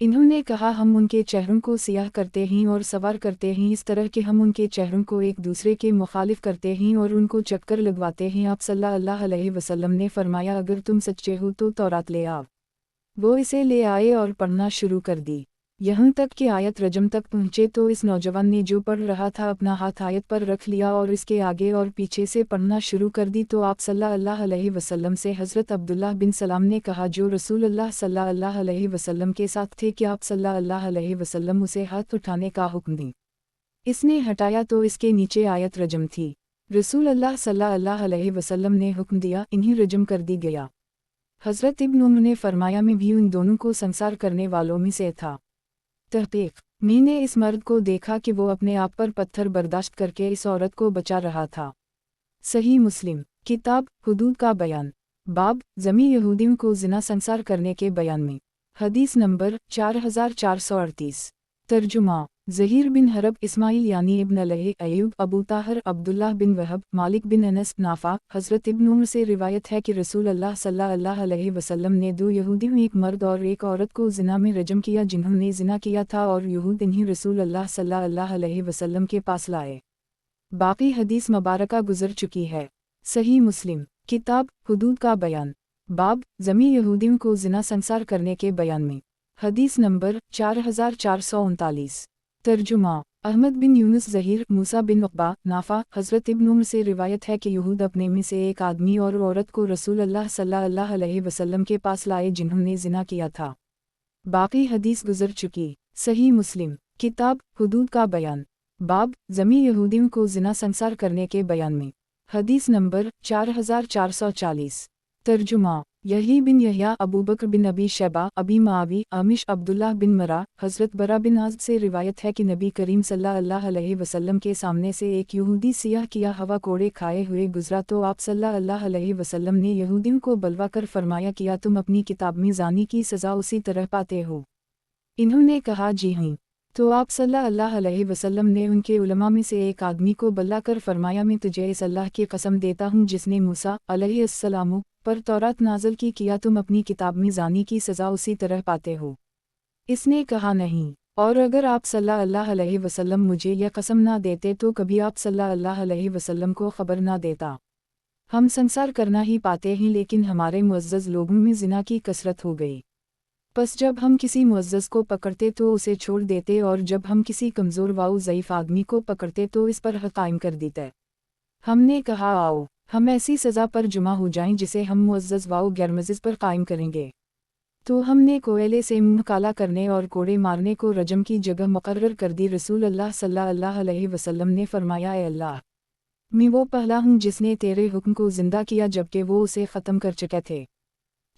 इन्होंने कहा, हम उनके चेहरों को सियाह करते हैं और सवार करते हैं इस तरह कि हम उनके चेहरों को एक दूसरे के मुखालिफ करते हैं और उनको चक्कर लगवाते हैं। आप सल्लल्लाहु अलैहि वसल्लम ने फरमाया, अगर तुम सच्चे हो तो तौरात ले आओ। वो इसे ले आए और पढ़ना शुरू कर दी, यहाँ तक कि आयत रजम तक पहुँचे तो इस नौजवान ने जो पढ़ रहा था अपना हाथ आयत पर रख लिया और इसके आगे और पीछे से पढ़ना शुरू कर दी। तो आप सल्लल्लाहु अलैहि वसल्लम से हज़रत अब्दुल्लाह बिन सलाम ने कहा, जो रसूल अल्लाह सल्लल्लाहु अलैहि वसल्लम के साथ थे, कि आप सल्लल्लाहु अलैहि वसल्लम उसे हाथ उठाने का हुक्म दें। इसने हटाया तो इसके नीचे आयत रजम थी। रसूल अल्लाह सल्लल्लाहु अलैहि वसल्लम ने हुक्म दिया, इन्हीं रजम कर दी गया। हज़रत इब्न उम्र ने फरमाया, मैं भी उन दोनों को संसार करने वालों में से था। तहक़ीक़ मैंने इस मर्द को देखा कि वो अपने आप पर पत्थर बर्दाश्त करके इस औरत को बचा रहा था। सही मुस्लिम किताब हुदूद का बयान बाब ज़मी यहूदियों को ज़िना संसार करने के बयान में। हदीस नंबर 4438। तर्जुमा ज़हीर बिन हरब इस्माइल यानी इब्न अलैहि अयूब अबू ताहर अब्दुल्लाह बिन वहब मालिक बिन अनस नाफा हज़रत इब्न उम्र से रिवायत है कि रसूल अल्लाह सल्लल्लाहु अलैहि वसल्लम ने दो यहूदियों, एक मर्द और एक औरत को ज़िना में रजम किया जिन्होंने ज़िना किया था, और यहूद इन्हीं रसूल अल्लाह सल्लल्लाहु अलैहि वसल्लम के पास लाए। बाकी हदीस मुबारका गुजर चुकी है। सही मुस्लिम किताब हुदूद का बयान बाब ज़मी यहूदियों को ज़िना संसार करने के बयान में। हदीस नंबर 4439। तर्जुमा अहमद बिन यूनुस ज़हीर मूसा बिन उक़बा नाफा हज़रत इब्न उम्र से रिवायत है कि यहूद अपने में से एक आदमी और औरत को रसूल अल्लाह सल्लल्लाहु अलैहि वसल्लम के पास लाए जिन्होंने ज़िना किया था। बाकी हदीस गुजर चुकी। सही मुस्लिम किताब हुदूद का बयान बाब ज़मी यहूदियों को ज़िना संसार करने के बयान में। हदीस नंबर 4440। तर्जुमा यही बिन यहया अबू बकर बिन अबी शैबा अबी मावी आमिश अब्दुल्लाह बिन मरा हज़रत बरा बिन आज़ से रिवायत है कि नबी करीम सल्लल्लाहु अलैहि वसल्लम के सामने से एक यहूदी सियाह किया हवा कोड़े खाए हुए गुजरा तो आप सल्लल्लाहु अलैहि वसल्लम ने यहूदियों को बलवा कर फरमाया, किया तुम अपनी किताब में ज़ानी की सज़ा उसी तरह पाते हो? इन्होंने कहा, जी हाँ। तो आप सल्लल्लाहु अलैहि वसल्लम ने उनके उलमा में से एक आदमी को बल्ला कर फरमाया, मैं तुझे इस अल्लाह की कसम देता हूँ जिसने मूसा अलैहिस्सलाम पर तौरात नाज़िल की, किया तुम अपनी किताब में ज़ानी की सज़ा उसी तरह पाते हो? इसने कहा, नहीं, और अगर आप सल्लल्लाहु अलैहि वसल्लम मुझे यह कसम ना देते तो कभी आप सल्लल्लाहु अलैहि वसल्लम को ख़बर ना देता। हम संसार करना ही पाते हैं, लेकिन हमारे मुअज़्ज़ज़ लोगों में ज़िना की कसरत हो गई। बस जब हम किसी मुअज़्ज़ज़ को पकड़ते तो उसे छोड़ देते, और जब हम किसी कमज़ोर व ज़ईफ़ आदमी को पकड़ते तो इस पर हक़ कायम कर देते। हमने कहा, आओ हम ऐसी सज़ा पर जुमा हो जाएं जिसे हम मुअज़्ज़ज़ व गैरमुअज़्ज़ज़ पर कायम करेंगे। तो हमने कोयले से मुँह काला करने और कोड़े मारने को रजम की जगह मुक़र्रर कर दी। रसूल अल्लाह सल्लल्लाहु अलैहि वसल्लम ने फरमाया, ए अल्लाह, मैं वो पहला हूँ जिसने तेरे हुक्म को ज़िंदा किया जबकि वो उसे ख़त्म कर चुके थे।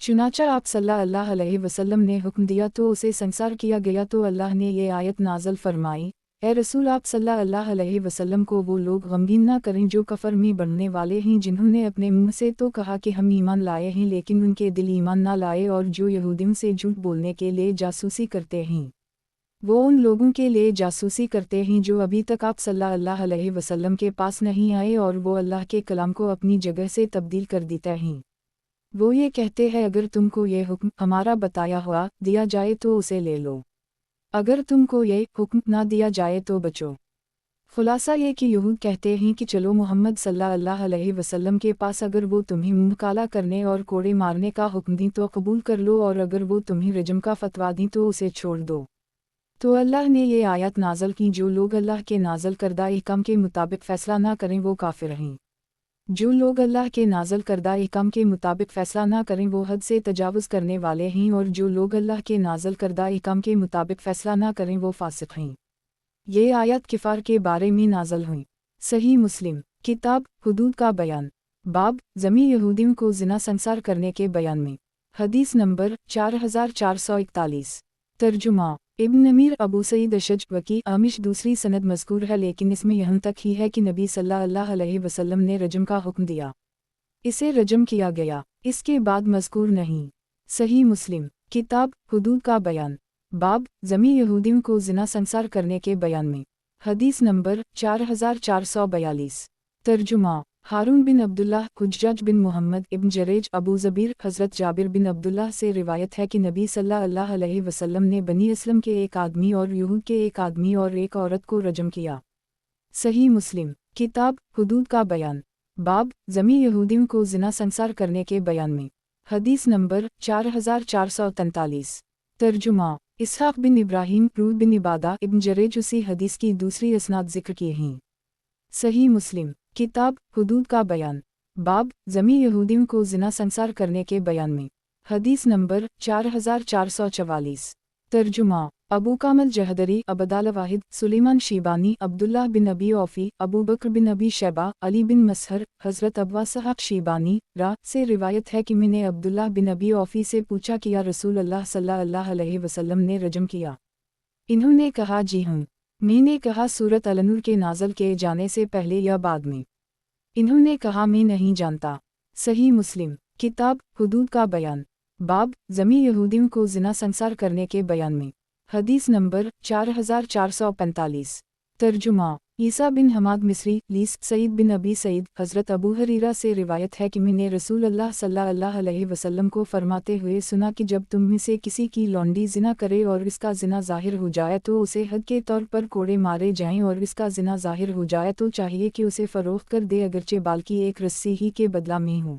चुनाचा आप सल्लल्लाहु अलैहि वसल्लम ने हुक्म दिया तो उसे संसार किया गया। तो अल्लाह ने ये आयत नाज़िल फरमाई, ए रसूल, आप सल्लल्लाहु अलैहि वसल्लम को वो लोग गमगीन न करें जो कफ़र में बढ़ने वाले हैं, जिन्होंने अपने मुँह से तो कहा कि हम ईमान लाए हैं लेकिन उनके दिल ईमान ना लाए, और जो यहूदियों से झूठ बोलने के लिए जासूसी करते हैं। वो उन लोगों के लिए जासूसी करते हैं जो अभी तक आप सल्लल्लाहु अलैहि वसल्लम के पास नहीं आए, और वो अल्लाह के कलाम को अपनी जगह से तब्दील कर देते हैं। वो ये कहते हैं, अगर तुमको ये हुक्म हमारा बताया हुआ दिया जाए तो उसे ले लो, अगर तुमको ये हुक्म ना दिया जाए तो बचो। خلاصہ یہ کہ یہود کہتے ہیں کہ چلو محمد صلی اللہ علیہ وسلم کے پاس، اگر وہ تمہیں منہ کالا کرنے اور کوڑے مارنے کا حکم دیں تو قبول کر لو، اور اگر وہ تمہیں رجم کا فتویٰ دیں تو اسے چھوڑ دو۔ تو اللہ نے یہ آیت نازل کی، جو لوگ اللہ کے نازل کردہ احکام کے مطابق فیصلہ نہ کریں وہ کافر ہیں۔ جو لوگ اللہ کے نازل کردہ احکام کے مطابق فیصلہ نہ کریں وہ حد سے تجاوز کرنے والے ہیں، اور جو لوگ اللہ کے نازل کردہ احکام کے مطابق فیصلہ نہ کریں وہ فاسق ہیں۔ یہ آیت کفار کے بارے میں نازل ہوئی۔ صحیح مسلم کتاب حدود کا بیان، باب ذمی یہودیوں کو زنا سنسار کرنے کے بیان میں، حدیث نمبر 4441۔ ترجمہ ابن نمیر ابو سعید اشج وکی آمش دوسری سند مذکور ہے، لیکن اس میں یہاں تک ہی ہے کہ نبی صلی اللہ علیہ وسلم نے رجم کا حکم دیا، اسے رجم کیا گیا، اس کے بعد مذکور نہیں۔ صحیح مسلم کتاب حدود کا بیان، باب ذمی یہودیوں کو زنا سنسار کرنے کے بیان میں، حدیث نمبر 4442۔ ترجمہ ہارون بن عبداللہ حجاج بن محمد ابن جریج ابو زبیر حضرت جابر بن عبداللہ سے روایت ہے کہ نبی صلی اللہ علیہ وسلم نے بنی اسلم کے ایک آدمی اور یہود کے ایک آدمی اور ایک عورت کو رجم کیا۔ صحیح مسلم کتاب حدود کا بیان، باب ذمی یہودیوں کو زنا سنسار کرنے کے بیان میں، حدیث نمبر 4443۔ ترجمہ اسحاق بن ابراہیم رود بن عبادہ ابن جریج اسی حدیث کی دوسری اسناد ذکر کیے ہیں۔ صحیح مسلم کتاب حدود کا بیان، باب ذمی یہودیوں کو زنا سنسار کرنے کے بیان میں، حدیث نمبر 4444۔ ترجمہ ابو کامل جہدری عبداللہ واحد سلیمان شیبانی عبداللہ بن ابی اوفی ابو بکر بن ابی شیبہ علی بن مسہر حضرت ابو اسحاق شیبانی سے روایت ہے کہ میں نے عبداللہ بن ابی اوفی سے پوچھا کہ یا رسول اللہ صلی اللہ علیہ وسلم نے رجم کیا؟ انہوں نے کہا جی ہوں۔ میں نے کہا سورۃ النور کے نازل کیے جانے سے پہلے یا بعد میں؟ انہوں نے کہا میں نہیں جانتا۔ صحیح مسلم کتاب حدود کا بیان، باب ذمی یہودیوں کو زنا سنسار کرنے کے بیان میں، حدیث نمبر 4445۔ ترجمہ عیسیٰ بن حماد مصری لیس سعید بن ابی سعید حضرت ابو ہریرہ سے روایت ہے کہ میں نے رسول اللہ صلی اللہ علیہ وسلم کو فرماتے ہوئے سنا کہ جب تم میں سے کسی کی لونڈی زنا کرے اور اس کا زنا ظاہر ہو جائے تو اسے حد کے طور پر کوڑے مارے جائیں، اور اس کا زنا ظاہر ہو جائے تو چاہیے کہ اسے فروخت کر دے اگرچہ بال کی ایک رسی ہی کے بدلہ میں ہو۔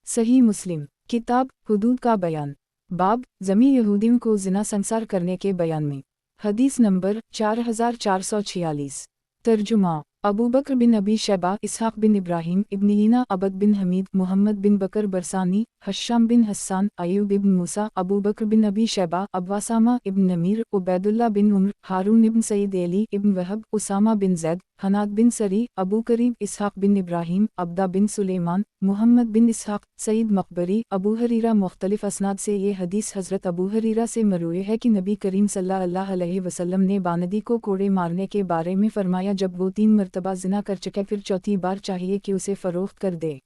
صحیح مسلم کتاب حدود کا بیان، باب ذمی یہودیوں کو زنا سنسار کرنے کے بیان میں، حدیث نمبر 4446۔ ترجمہ ابو بکر بن ابی شیبہ اسحاق بن ابراہیم ابن ہینا عبد بن حمید محمد بن بکر برسانی حشام بن حسان ایوب ابن موسیٰ ابو بکر بن ابی شیبہ ابو اسامہ ابن نمیر عبید اللہ بن عمر ہارون ابن سعید علی ابن وہب اسامہ بن زید حناد بن سری ابو قریب اسحاق بن ابراہیم عبدہ بن سلیمان محمد بن اسحاق سعید مقبری ابو ہریرہ۔ مختلف اسناد سے یہ حدیث حضرت ابو ہریرہ سے مروی ہے کہ نبی کریم صلی اللہ علیہ وسلم نے باندی کو کوڑے مارنے کے بارے میں فرمایا جب وہ 3 مرتبہ زنا کر چکے پھر چوتھی بار چاہیے کہ اسے فروخت کر دے۔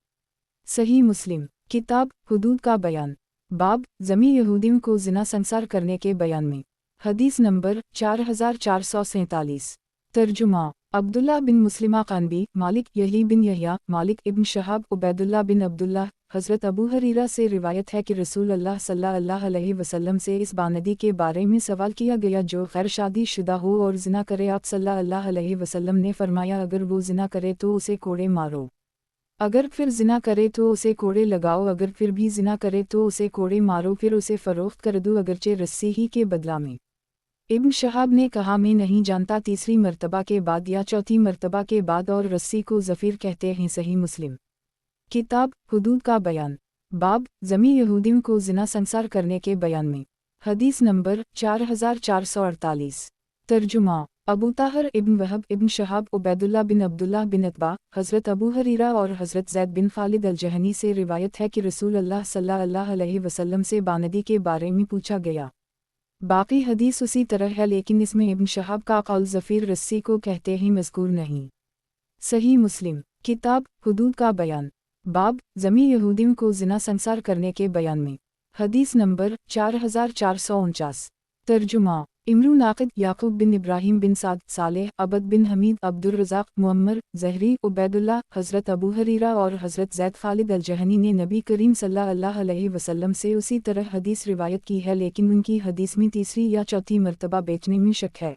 صحیح مسلم کتاب حدود کا بیان، باب ذمی یہودیوں کو زنا سنسار کرنے کے بیان میں، حدیث نمبر 4447۔ ترجمہ عبداللہ بن مسلمہ قانبی مالک یحیی بن یحییٰ مالک ابن شہاب عبید اللہ بن عبداللہ حضرت ابو ہریرہ سے روایت ہے کہ رسول اللہ صلی اللہ علیہ وسلم سے اس باندی کے بارے میں سوال کیا گیا جو غیر شادی شدہ ہو اور زنا کرے۔ آپ صلی اللہ علیہ وسلم نے فرمایا اگر وہ زنا کرے تو اسے کوڑے مارو، اگر پھر زنا کرے تو اسے کوڑے لگاؤ، اگر پھر بھی زنا کرے تو اسے کوڑے مارو، پھر اسے فروخت کر دو اگرچہ رسی ہی کے بدلہ میں۔ ابن شہاب نے کہا میں نہیں جانتا تیسری مرتبہ کے بعد یا چوتھی مرتبہ کے بعد، اور رسی کو ظفیر کہتے ہیں۔ صحیح مسلم کتاب حدود کا بیان، باب ذمی یہودیوں کو زنا سنسار کرنے کے بیان میں، حدیث نمبر 4448۔ ترجمہ ابو طاہر ابن وہب ابن شہاب عبید اللہ بن عبداللہ بن عتبہ حضرت ابو ہریرہ اور حضرت زید بن خالد الجہنی سے روایت ہے کہ رسول اللہ صلی اللہ علیہ وسلم سے باندی کے بارے میں پوچھا گیا۔ باقی حدیث اسی طرح ہے لیکن اس میں ابن شہاب کا قول ظفیر رسی کو کہتے ہیں مذکور نہیں۔ صحیح مسلم کتاب حدود کا بیان، باب ذمی یہودیوں کو زنا سنسار کرنے کے بیان میں، حدیث نمبر 4449۔ ترجمہ امرو ناقد یعقوب بن ابراہیم بن سعد صالح عبد بن حمید عبد الرزاق معمر زہری عبید اللہ حضرت ابو ہریرہ اور حضرت زید خالد الجہنی نے نبی کریم صلی اللہ علیہ وسلم سے اسی طرح حدیث روایت کی ہے، لیکن ان کی حدیث میں تیسری یا چوتھی مرتبہ بیچنے میں شک ہے۔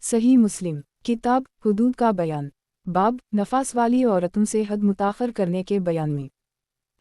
صحیح مسلم किताब हुदूद का बयान, बाब नफास वाली औरतों से हद मुताखर करने के बयान में।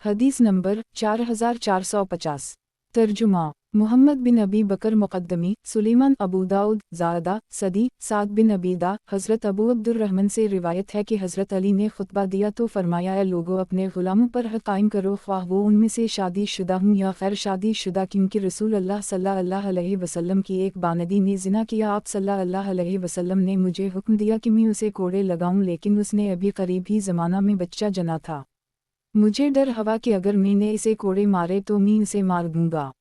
हदीस नंबर 4450। तर्जुमा मुहम्मद बिन अबी बकर मुक़द्दमी, सुलेमान अबू दाऊद, ज़ादा, सदी, साद बिन अबीदा, हज़रत अबू अब्दुर्रहमान से रिवायत है कि हज़रत अली ने खुतबा दिया तो फरमाया, ऐ लोगों, अपने ग़ुलामों पर हक़ कायम करो, ख्वाह वो उनमें से शादी शुदा हूँ या गैर शादी शुदा, क्योंकि रसूल अल्लाह सल्लल्लाहु अलैहि वसल्लम की एक बानदी ने ज़िना किया। आप सल्लल्लाहु अलैहि वसल्लम ने मुझे हुक्म दिया कि मैं उसे कोड़े लगाऊँ, लेकिन उसने अभी करीब ही ज़माना में बच्चा जना था। मुझे डर हवा कि अगर मैंने इसे कोड़े मारे तो मैं इसे मार दूंगा।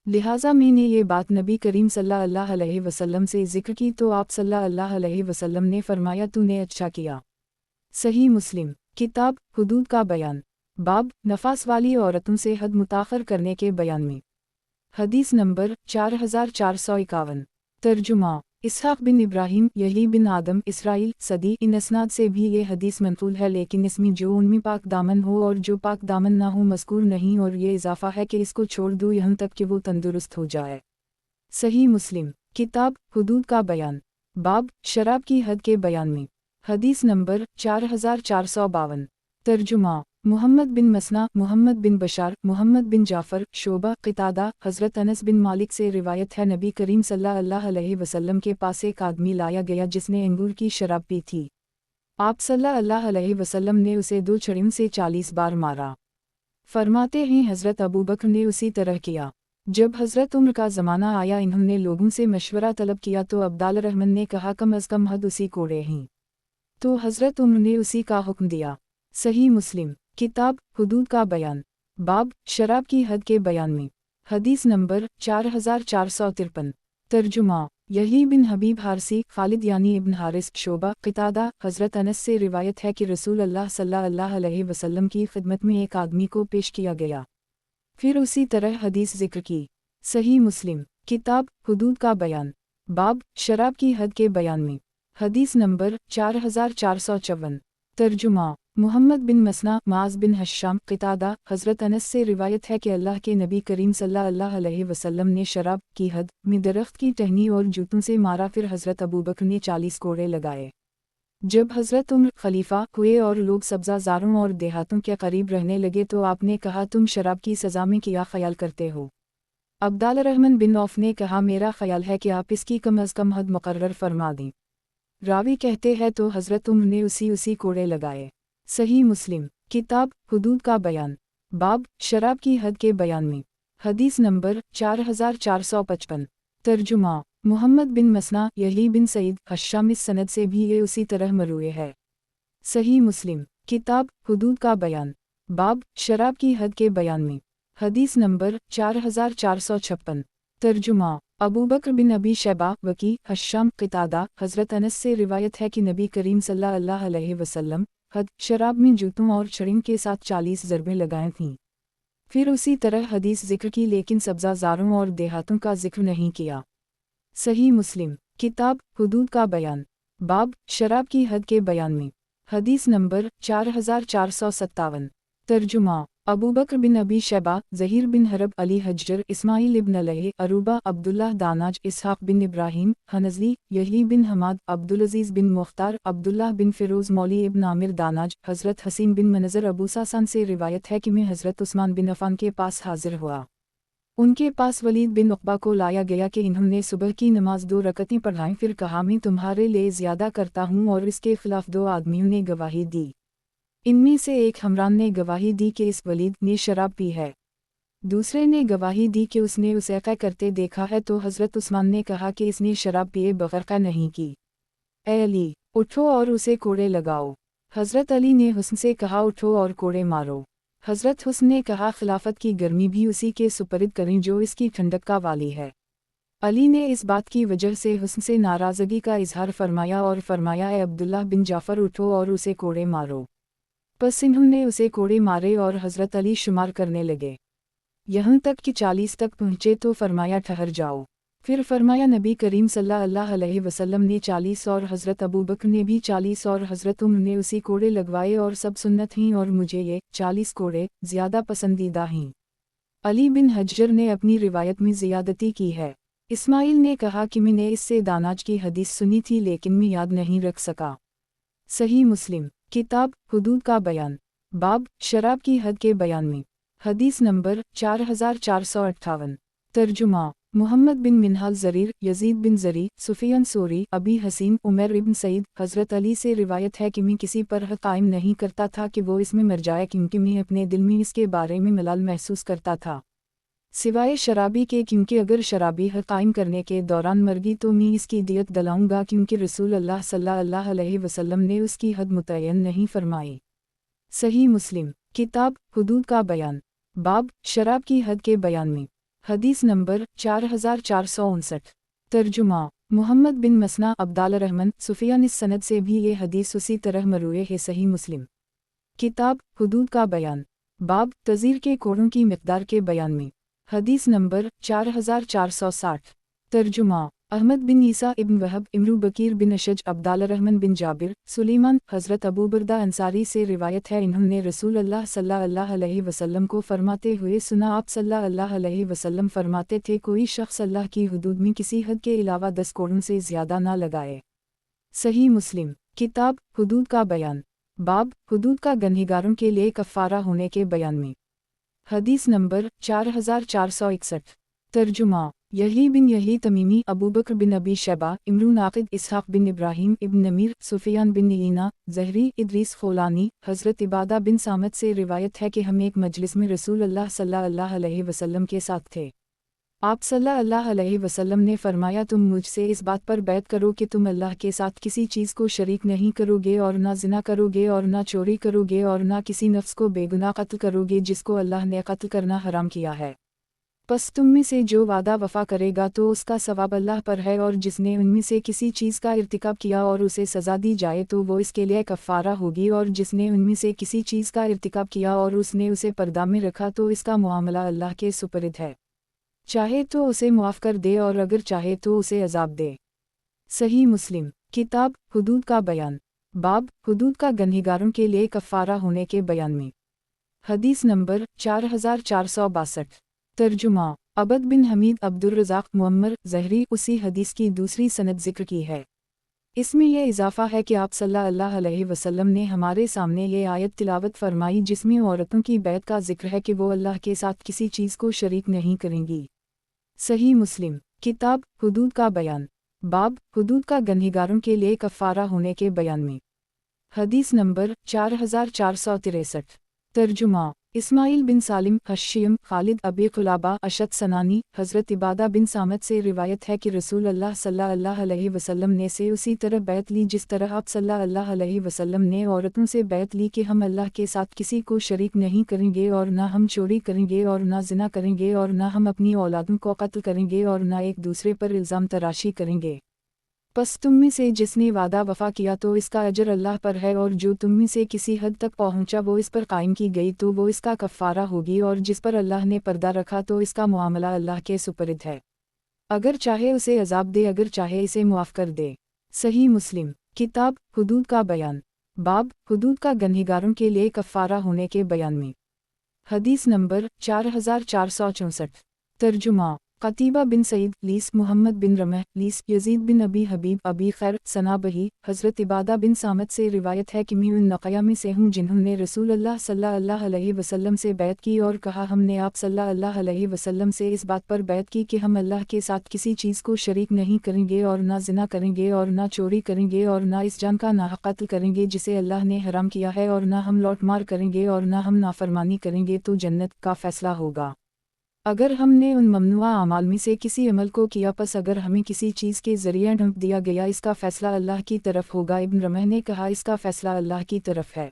लिहाजा मैंने ये बात नबी करीम सल्लल्लाहु अलैहि वसल्लम से ज़िक्र की तो आप सल्लल्लाहु अलैहि वसल्लम ने फरमाया, तूने अच्छा किया। सही मुस्लिम। किताब हुदूद का बयान, बाब नफास वाली औरतों से हद मुताखर करने के बयान में। हदीस नंबर 4451। तर्जुमा इसहाक़ बिन इब्राहीम, यही बिन आदम, इसराइल, सदी, इन असनाद से भी ये हदीस मंक़ूल है, लेकिन इसमें जो उनमें पाक दामन हो और जो पाक दामन ना हो मज़कूर नहीं, और ये इजाफ़ा है कि इसको छोड़ दो यहाँ तक कि वो तंदुरुस्त हो जाए। सही मुस्लिम। किताब हुदूद का बयान, बाब शराब की हद के बयान में। हदीस नंबर 4452। तर्जुमा मुहम्मद बिन मसना, मुहम्मद बिन बशार, मुहम्मद बिन जाफ़र, शोबा, क़तादा, हज़रत अनस बिन मालिक से रिवायत है, नबी करीम सल्लल्लाहु अलैहि वसल्लम के पास एक आदमी लाया गया जिसने अंगूर की शराब पी थी। आप सल्लल्लाहु अलैहि वसल्लम ने उसे 2 छड़ियों से 40 बार मारा। फरमाते हैं हज़रत अबू बकर ने उसी तरह किया। जब हज़रत उम्र का ज़माना आया, इन्होंने लोगों से मशवरा तलब किया तो अब्दुल्लाह ने कहा, कम अज़ कम हद उसी कोड़े हैं। तो हज़रत उम्र ने उसी का हुक्म दिया। सही मुस्लिम। किताब हुदूद का बयान, बाब शराब की हद के बयान में। हदीस नंबर 4453। तर्जुमा यही बिन हबीब हारसी, खालिद यानी इब्न हारिस, शोबा, क़तादा, हज़रत अनस से रिवायत है कि रसूल अल्लाह सल्लल्लाहु अलैहि वसल्लम की खिदमत में एक आदमी को पेश किया गया, फिर उसी तरह हदीस ज़िक्र की। सही मुस्लिम। किताब हुदूद का बयान, बाब शराब की हद के बयान में। हदीस नंबर 4454। तर्जुमा मुहम्मद बिन मसना, माज़ बिन हश्शाम, क़तादा, हज़रत अनस से रिवायत है कि अल्लाह के नबी करीम सल्लल्लाहु अलैहि वसल्लम ने शराब की हद में दरख्त की टहनी और जूतों से मारा, फिर हज़रत अबू बकर ने 40 कोड़े लगाए। जब हज़रत उम्र खलीफा हुए और लोग सब्ज़ाज़ारों और देहातों के करीब रहने लगे तो आपने कहा, तुम शराब की सज़ा में क्या ख्याल करते हो? अब्दुल्लाह बिन औफ ने कहा, मेरा ख्याल है कि आप इसकी कम अज़ कम हद मुकर्रर फरमा दें। रावी कहते हैं तो हज़रत उम्र ने उसी कोड़े लगाए। सही मुस्लिम। किताब हुदूद का बयान, बाब शराब की हद के बयान में। हदीस नंबर 4455। तर्जुमा मुहम्मद बिन मसना, यही बिन सईद, हश्शाम, इस सनद से भी ये उसी तरह मरूए है। सही मुस्लिम। किताब हुदूद का बयान, बाब शराब की हद के बयान में। हदीस नंबर 4456। तर्जुमा अबू बकर बिन अबी शैबा, वकी, हश्शाम, क़तादा, हज़रत अनस से रिवायत है कि नबी करीम सल्लल्लाहु अलैहि वसल्लम हद शराब में जूतों और छड़ियों के साथ 40 ज़रबें लगाई थीं। फिर उसी तरह हदीस ज़िक्र की, लेकिन सब्ज़ाज़ारों और देहातों का ज़िक्र नहीं किया। सही मुस्लिम। किताब हुदूद का बयान, बाब शराब की हद के बयान में। हदीस नंबर 4457। तर्जुमा अबू बकर बिन अबी शैबा, ज़हीर बिन हरब, अली हज्जर, इस्माइल इब्न अलैह, अरूबा, अब्दुल्लाह दानाज, इसहाक़ बिन इब्राहीम, हनज़ली, यही बिन हमाद, अब्दुल-अज़ीज़ बिन मुख्तार, अब्दुल्लाह बिन फ़िरोज़, मौली इब्न आमिर दानाज, हज़रत हसीन बिन मनज़र, अबू सासान से रिवायत है कि मैं हज़रत उस्मान बिन अफ़ान के पास हाजिर हुआ। उनके पास वलीद बिन उक़बा को लाया गया कि इन्होंने सुबह की नमाज 2 रकअतें पढ़ाईं, फिर कहा, मैं तुम्हारे लिए ज़्यादा करता हूँ, और इसके खिलाफ 2 आदमियों ने गवाही दी। इनमें से एक हमरान ने गवाही दी कि इस वलीद ने शराब पी है। दूसरे ने गवाही दी कि उसने उसे क़ै करते देखा है, तो हज़रत उस्मान ने कहा कि इसने शराब पिए बग़ैर क़ै नहीं की। ए अली, उठो और उसे कोड़े लगाओ। हज़रत अली ने हुस्न से कहा, उठो और कोड़े मारो। हज़रत हुस्न ने कहा, खिलाफत की गर्मी भी उसी के सुपरद करें जो इसकी ठंडक का वाली है। अली ने इस बात की वजह से हुस्न से नाराज़गी का इजहार फरमाया और फरमाया, ए अब्दुल्लाह बिन जाफ़र, उठो और उसे कोड़े मारो। बस इन्होंने उसे कोड़े मारे और हज़रत अली शुमार करने लगे, यहाँ तक कि 40 तक पहुँचे तो फरमाया, ठहर जाओ। फिर फरमाया, नबी करीम सल्लल्लाहु अलैहि वसल्लम ने 40 और हज़रत अबू बकर ने भी 40 और हज़रत उम्र ने उसी कोड़े लगवाए, और सब सुन्नत हैं, और मुझे ये 40 कोड़े ज़्यादा पसंदीदा हैं। अली बिन हज्जर ने अपनी रिवायत में ज़ियादती की है। اسماعیل نے کہا کہ میں نے اس سے داناج کی حدیث سنی تھی لیکن میں یاد نہیں رکھ سکا۔ صحیح مسلم کتاب حدود کا بیان باب شراب کی حد کے بیان میں حدیث نمبر 4458 ترجمہ محمد بن منہال زریر یزید بن زری سفیان ثوری ابی حسین عمر ابن سعید حضرت علی سے روایت ہے کہ میں کسی پر حد قائم نہیں کرتا تھا کہ وہ اس میں مر جائے کیونکہ میں اپنے دل میں اس کے بارے میں ملال محسوس کرتا تھا سوائے شرابی کے، کیونکہ اگر شرابی حد قائم کرنے کے دوران مر گئی تو میں اس کی دیت دلاؤں گا، کیونکہ رسول اللہ صلی اللہ علیہ وسلم نے اس کی حد متعین نہیں فرمائی۔ صحیح مسلم کتاب حدود کا بیان باب شراب کی حد کے بیان میں حدیث نمبر 4459 ترجمہ محمد بن مسنا عبداللہ رحمن سفیان اس سند سے بھی یہ حدیث اسی طرح مروی ہے۔ صحیح مسلم کتاب حدود کا بیان باب تزیر کے کوڑوں کی مقدار کے بیان میں حدیث نمبر 4460 ترجمہ احمد بن عیسیٰ ابن وہب امرو بکیر بن اشج عبداللہ رحمن بن جابر سلیمان حضرت ابو بردہ انصاری سے روایت ہے، انہوں نے رسول اللہ صلی اللہ علیہ وسلم کو فرماتے ہوئے سنا۔ آپ صلی اللہ علیہ وسلم فرماتے تھے، کوئی شخص اللہ کی حدود میں کسی حد کے علاوہ 10 کوڑوں سے زیادہ نہ لگائے۔ صحیح مسلم کتاب حدود کا بیان باب حدود کا گنہگاروں کے لیے کفارہ ہونے کے بیان میں حدیث نمبر 4461 ترجمہ یحییٰ بن یحییٰ تمیمی ابوبکر بن ابی شیبہ امرو ناقد اسحاق بن ابراہیم ابن نمیر سفیان بن عیینہ زہری ادریس خولانی حضرت عبادہ بن صامت سے روایت ہے کہ ہم ایک مجلس میں رسول اللہ صلی اللہ علیہ وسلم کے ساتھ تھے۔ آپ صلی اللہ علیہ وسلم نے فرمایا، تم مجھ سے اس بات پر بیعت کرو کہ تم اللہ کے ساتھ کسی چیز کو شریک نہیں کرو گے، اور نہ زنا کرو گے، اور نہ چوری کرو گے، اور نہ کسی نفس کو بے گناہ قتل کرو گے جس کو اللہ نے قتل کرنا حرام کیا ہے۔ پس تم میں سے جو وعدہ وفا کرے گا تو اس کا ثواب اللہ پر ہے، اور جس نے ان میں سے کسی چیز کا ارتکاب کیا اور اسے سزا دی جائے تو وہ اس کے لیے کفارہ ہوگی، اور جس نے ان میں سے کسی چیز کا ارتکاب کیا اور اس نے اسے پردہ میں رکھا تو اس کا معاملہ اللہ کے سپرد ہے، چاہے تو اسے معاف کر دے اور اگر چاہے تو اسے عذاب دے۔ صحیح مسلم کتاب حدود کا بیان باب حدود کا گنہگاروں کے لیے کفارہ ہونے کے بیان میں حدیث نمبر 4462 ترجمہ عبد بن حمید عبدالرزاق معمر زہری اسی حدیث کی دوسری سند ذکر کی ہے۔ اس میں یہ اضافہ ہے کہ آپ صلی اللہ علیہ وسلم نے ہمارے سامنے یہ آیت تلاوت فرمائی جس میں عورتوں کی بیعت کا ذکر ہے کہ وہ اللہ کے ساتھ کسی چیز کو شریک نہیں کریں گی۔ صحیح مسلم کتاب حدود کا بیان باب حدود کا گنہگاروں کے لیے کفارہ ہونے کے بیان میں حدیث نمبر 4463 ترجمہ اسماعیل بن سالم حشیم خالد ابی قلابہ اشد سنانی حضرت عبادہ بن صامت سے روایت ہے کہ رسول اللہ صلی اللہ علیہ وسلم نے سے اسی طرح بیعت لی جس طرح آپ صلی اللہ علیہ وسلم نے عورتوں سے بیعت لی کہ ہم اللہ کے ساتھ کسی کو شریک نہیں کریں گے، اور نہ ہم چوری کریں گے، اور نہ زنا کریں گے، اور نہ ہم اپنی اولادوں کو قتل کریں گے، اور نہ ایک دوسرے پر الزام تراشی کریں گے۔ پس تم میں سے جس نے وعدہ وفا کیا تو اس کا اجر اللہ پر ہے، اور جو تم میں سے کسی حد تک پہنچا وہ اس پر قائم کی گئی تو وہ اس کا کفارہ ہوگی، اور جس پر اللہ نے پردہ رکھا تو اس کا معاملہ اللہ کے سپرد ہے، اگر چاہے اسے عذاب دے، اگر چاہے اسے معاف کر دے۔ صحیح مسلم کتاب حدود کا بیان باب حدود کا گنہگاروں کے لیے کفارہ ہونے کے بیان میں حدیث نمبر 4464 ترجمہ قتیبہ بن سعید لیس محمد بن رمح لیس یزید بن ابی حبیب ابی خیر سنابہی حضرت عبادہ بن صامت سے روایت ہے کہ میں ان نقیہ میں سے ہوں جنہوں نے رسول اللہ صلی اللہ علیہ وسلم سے بیعت کی اور کہا، ہم نے آپ صلی اللہ علیہ وسلم سے اس بات پر بیعت کی کہ ہم اللہ کے ساتھ کسی چیز کو شریک نہیں کریں گے، اور نہ زنا کریں گے، اور نہ چوری کریں گے، اور نہ اس جان کا ناحق قتل کریں گے جسے اللہ نے حرام کیا ہے، اور نہ ہم لوٹ مار کریں گے، اور نہ ہم نافرمانی کریں گے، تو جنت کا فیصلہ ہوگا۔ اگر ہم نے ان ممنوع اعمال میں سے کسی عمل کو کیا، پس اگر ہمیں کسی چیز کے ذریعے ڈھونپ دیا گیا، اس کا فیصلہ اللہ کی طرف ہوگا۔ ابن رمح نے کہا، اس کا فیصلہ اللہ کی طرف ہے۔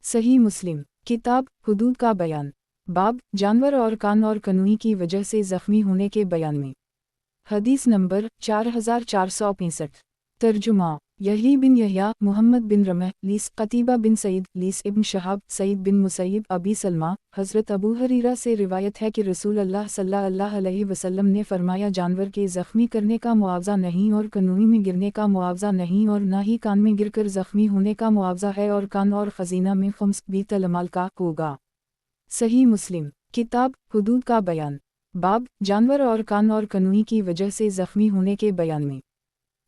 صحیح مسلم کتاب حدود کا بیان باب جانور اور کان اور کنوئی کی وجہ سے زخمی ہونے کے بیان میں حدیث نمبر 4465 ترجمہ یحییٰ بن یحییٰ محمد بن رمح لیس قتیبہ بن سعید لیس ابن شہاب سعید بن مسیب ابی سلمہ حضرت ابو ہریرہ سے روایت ہے کہ رسول اللہ صلی اللہ علیہ وسلم نے فرمایا، جانور کے زخمی کرنے کا معاوضہ نہیں، اور کنوئی میں گرنے کا معاوضہ نہیں، اور نہ ہی کان میں گر کر زخمی ہونے کا معاوضہ ہے، اور کان اور خزینہ میں خمس بیت المال کا ہوگا۔ صحیح مسلم کتاب حدود کا بیان बाब जानवर और कान और कनूई की वजह से जख्मी होने के बयान में।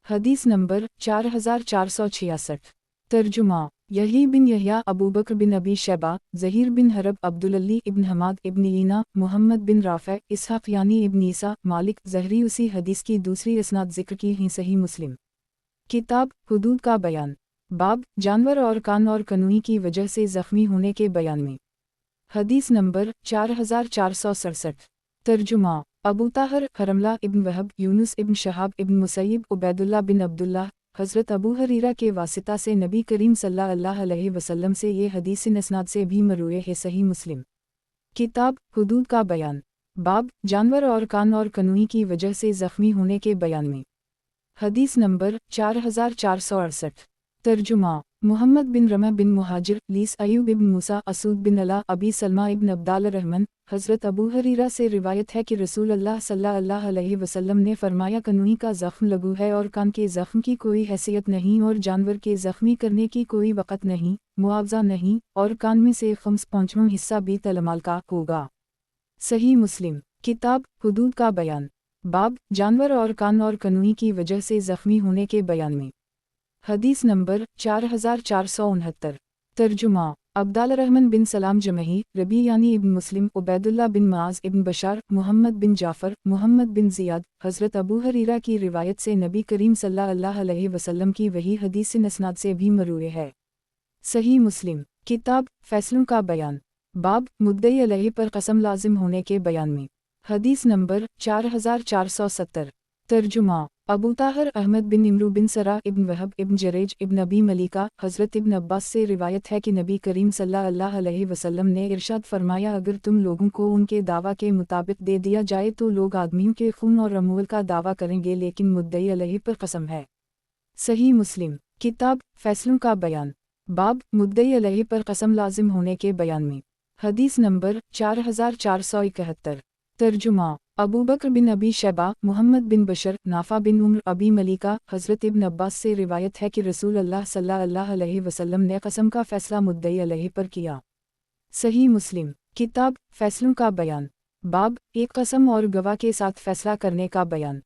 हदीस नंबर 4466। तर्जुमा यही बिन यहया, अबू बकर बिन अबी शैबा, ज़हीर बिन हरब, अब्दुल्ली इब्न हमाद इब्न ईना, मोहम्मद बिन राफ़े, इसहाक़ यानी इब्न ईसा, मालिक, ज़हरी। उसी हदीस की दूसरी इसनाद ज़िक्र की ही सही मुस्लिम। किताब हुदूद का बयान। बाब जानवर और कान और कनूई की वजह से ज़ख्मी होने के बयान में। हदीस नंबर 4467। तर्जुमा अबू ताहर, हरमला इब्न वहब, यूनुस इब्न शहाब इब्न मुसैयब, उबैदुल्लाह बिन अब्दुल्लाह, हज़रत अबू हरीरा के वासिता से नबी करीम सल्लल्लाहु अलैहि वसल्लम से ये हदीस इस्नाद से भी मरूए है सही मुस्लिम। किताब हुदूद का बयान। बाब जानवर और कान और कनूई की वजह से ज़ख्मी होने के बयान में। हदीस नंबर 4468। तर्जुमा मुहम्मद बिन रमा बिन मुहाजिर, लीस अयूब इब्न मूसा, असूद बिन अला, अबी सलमा इब्न अब्दाल रहमान, हज़रत अबू हरीरा से रिवायत है कि रसूल अल्लाह सल्लल्लाहु अलैहि वसल्लम ने फरमाया, कनूई का ज़ख्म लघु है और कान के ज़ख्म की कोई हैसियत नहीं और जानवर के ज़ख्मी करने की कोई वक़्त नहीं, मुआवजा नहीं, और कान में से 5वां हिस्सा भी तलमाल का होगा। सही मुस्लिम। किताब हुदूद का बयान। बाब जानवर और कान और कनूई की वजह से ज़ख्मी होने के बयान में। हदीस नंबर 4469। तर्जुमा अब्दाल रहमान बिन सलाम जमही, रबी यानी इब्न मुस्लिम, उबैदुल्लाह बिन माज इब्न बशार, मोहम्मद बिन जाफ़र, मोहम्मद बिन ज़ियाद, हज़रत अबू हरीरा की रिवायत से नबी करीम सल्लल्लाहु अलैहि वसल्लम की वही हदीस इस्नाद से भी मरूए है। सही मुस्लिम। किताब फैसलों का बयान। बाब मुद्दई अलैहि पर कसम लाजिम होने के बयान में। हदीस नंबर 4470। तर्जुमा अबू ताहर अहमद बिन इमरू बिन सरा इब्न वहब इब्न जरेज इब्न अबी मलिका, हज़रत इब्न अब्बास से रिवायत है कि नबी करीम सल्लल्लाहु अलैहि वसल्लम ने इरशाद फरमाया, अगर तुम लोगों को उनके दावा के मुताबिक दे दिया जाए तो लोग आदमियों के खून और अमूल का दावा करेंगे, लेकिन मुद्दई अलैहि पर कसम है। सही मुस्लिम। किताब फैसलों का बयान। बाब मुद्दई अलैहि पर कसम लाजिम होने के बयान में। हदीस नंबर 4471। तर्जुमा अबू बकर बिन अबी शैबा, मोहम्मद बिन बशर, नाफा बिन उम्र, अबी मलिका, हज़रत इब्न अब्बास से रिवायत है कि रसूल अल्लाह सल्लल्लाहु अलैहि वसल्लम ने कसम का फ़ैसला मुद्दई अलैहि पर किया। सही मुस्लिम। किताब फैसलों का बयान। बाब एक कसम और गवाह के साथ फ़ैसला करने का बयान।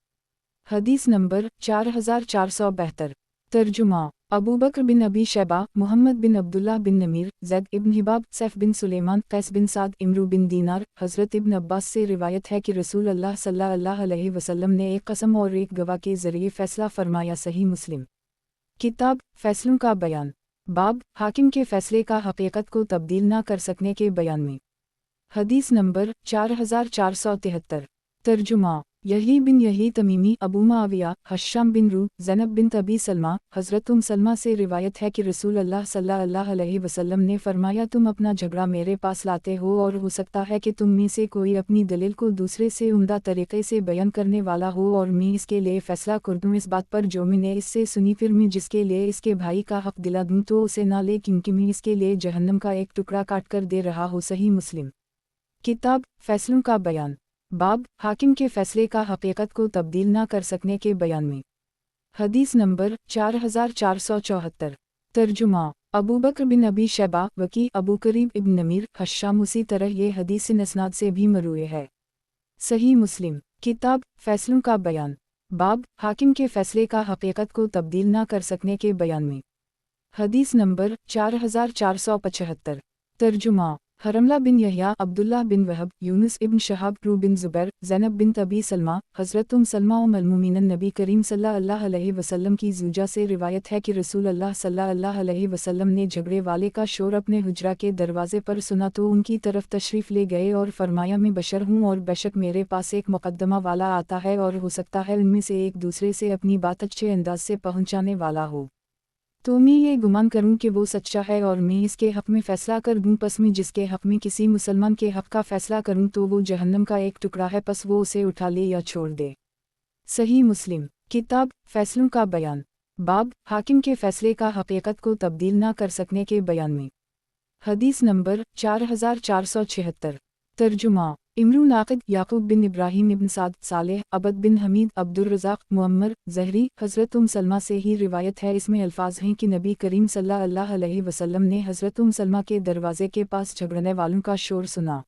हदीस नंबर 4472। तर्जुमा अबू बकर बिन अबी शैबा, मोहम्मद बिन अब्दुल्लाह बिन नमीर, ज़ैद इब्न हिबाब, सैफ बिन सुलेमान, कैस बिन साद, इमरू बिन दीनार, हज़रत इब्न अब्बास से रिवायत है कि रसूल अल्लाह सल्लल्लाहु अलैहि वसल्लम ने एक कसम और एक गवाह के ज़रिए फ़ैसला फरमाया। सही मुस्लिम। किताब फैसलों का बयान। बाब हाकिम के फ़ैसले का हकीकत को तब्दील न कर सकने के बयान में। हदीस नंबर 4473। तर्जुमा यही बिन यही तमीमी, अबू माविया, हश्शाम बिन रू, ज़ैनब बिन अबी सलमा, हज़रत सलमा से रिवायत है कि रसूल अल्लाह सल्लल्लाहु अलैहि वसल्लम ने फरमाया, तुम अपना झगड़ा मेरे पास लाते हो और हो सकता है कि तुम में से कोई अपनी दलील को दूसरे से उम्दा तरीक़े से बयान करने वाला हो और मैं इसके लिए फ़ैसला कर दूँ इस बात पर जो मैंने इससे सुनी, फिर मैं जिसके लिए इसके भाई का हक़ दिला दूँ तो उसे ना ले, क्योंकि मैं इसके लिए जहन्नम का एक टुकड़ा काट कर दे रहा हूँ। सही मुस्लिम। किताब फैसलों का बयान। बाब हाकिम के फ़ैसले का हकीकत को तब्दील न कर सकने के बयान में। हदीस नंबर 4474। तर्जुमा अबू बकर बिन अबी शैबा, वकी, अबू करीब इब्न नमीर, हश्शाम। उसी तरह ये हदीस इस्नाद से भी मरूए है। सही मुस्लिम। किताब फैसलों का बयान। बाब हाकिम के फ़ैसले का हकीकत को तब्दील न कर सकने के बयान में। हदीस नंबर 4475। तर्जुमा हरमला बिन यहया, अब्दुल्लाह बिन वहब, यूनुस इब्न शहाब, रू बिन ज़ुबैर, ज़ैनब बिन अबी सलमा, हज़रत सलमा उम्मुल-मोमिनीन, नबी करीम सल्लल्लाहु अलैहि वसल्लम की ज़ूजा से रिवायत है कि रसूल अल्लाह सल्लल्लाहु अलैहि वसल्लम ने झगड़े वाले का शोर अपने हुजरा के दरवाज़े पर सुना तो उनकी तरफ तशरीफ़ ले गए और फरमाया, मैं बशर हूँ और बेशक मेरे पास एक मुक़द्दमा वाला आता है और हो सकता है उनमें से एक दूसरे से अपनी बात अच्छे अंदाज से पहुँचाने वाला हो, तो मैं ये गुमान करूं कि वो सच्चा है और मैं इसके हक़ में फ़ैसला कर दूं, पस मैं जिसके हक़ में किसी मुसलमान के हक़ का फ़ैसला करूं तो वो जहन्नम का एक टुकड़ा है, पस वो उसे उठा ले या छोड़ दे। सही मुस्लिम। किताब फैसलों का बयान। बाब हाकिम के फ़ैसले का हकीकत को तब्दील न कर सकने के बयान में। हदीस नंबर 4476। तर्जुमा इमरू नाक़िद, याक़ूब बिन इब्राहीम इब्न साद, सालेह, अबद बिन हमीद, अब्दुर्रज़ाक़, मुअम्मर, ज़हरी, हज़रत सलमा से ही रिवायत है। इसमें अल्फाज हैं कि नबी करीम सल्लल्लाहु अलैहि वसल्लम ने हज़रत सलमा के दरवाज़े के पास झगड़ने वालों का शोर सुना।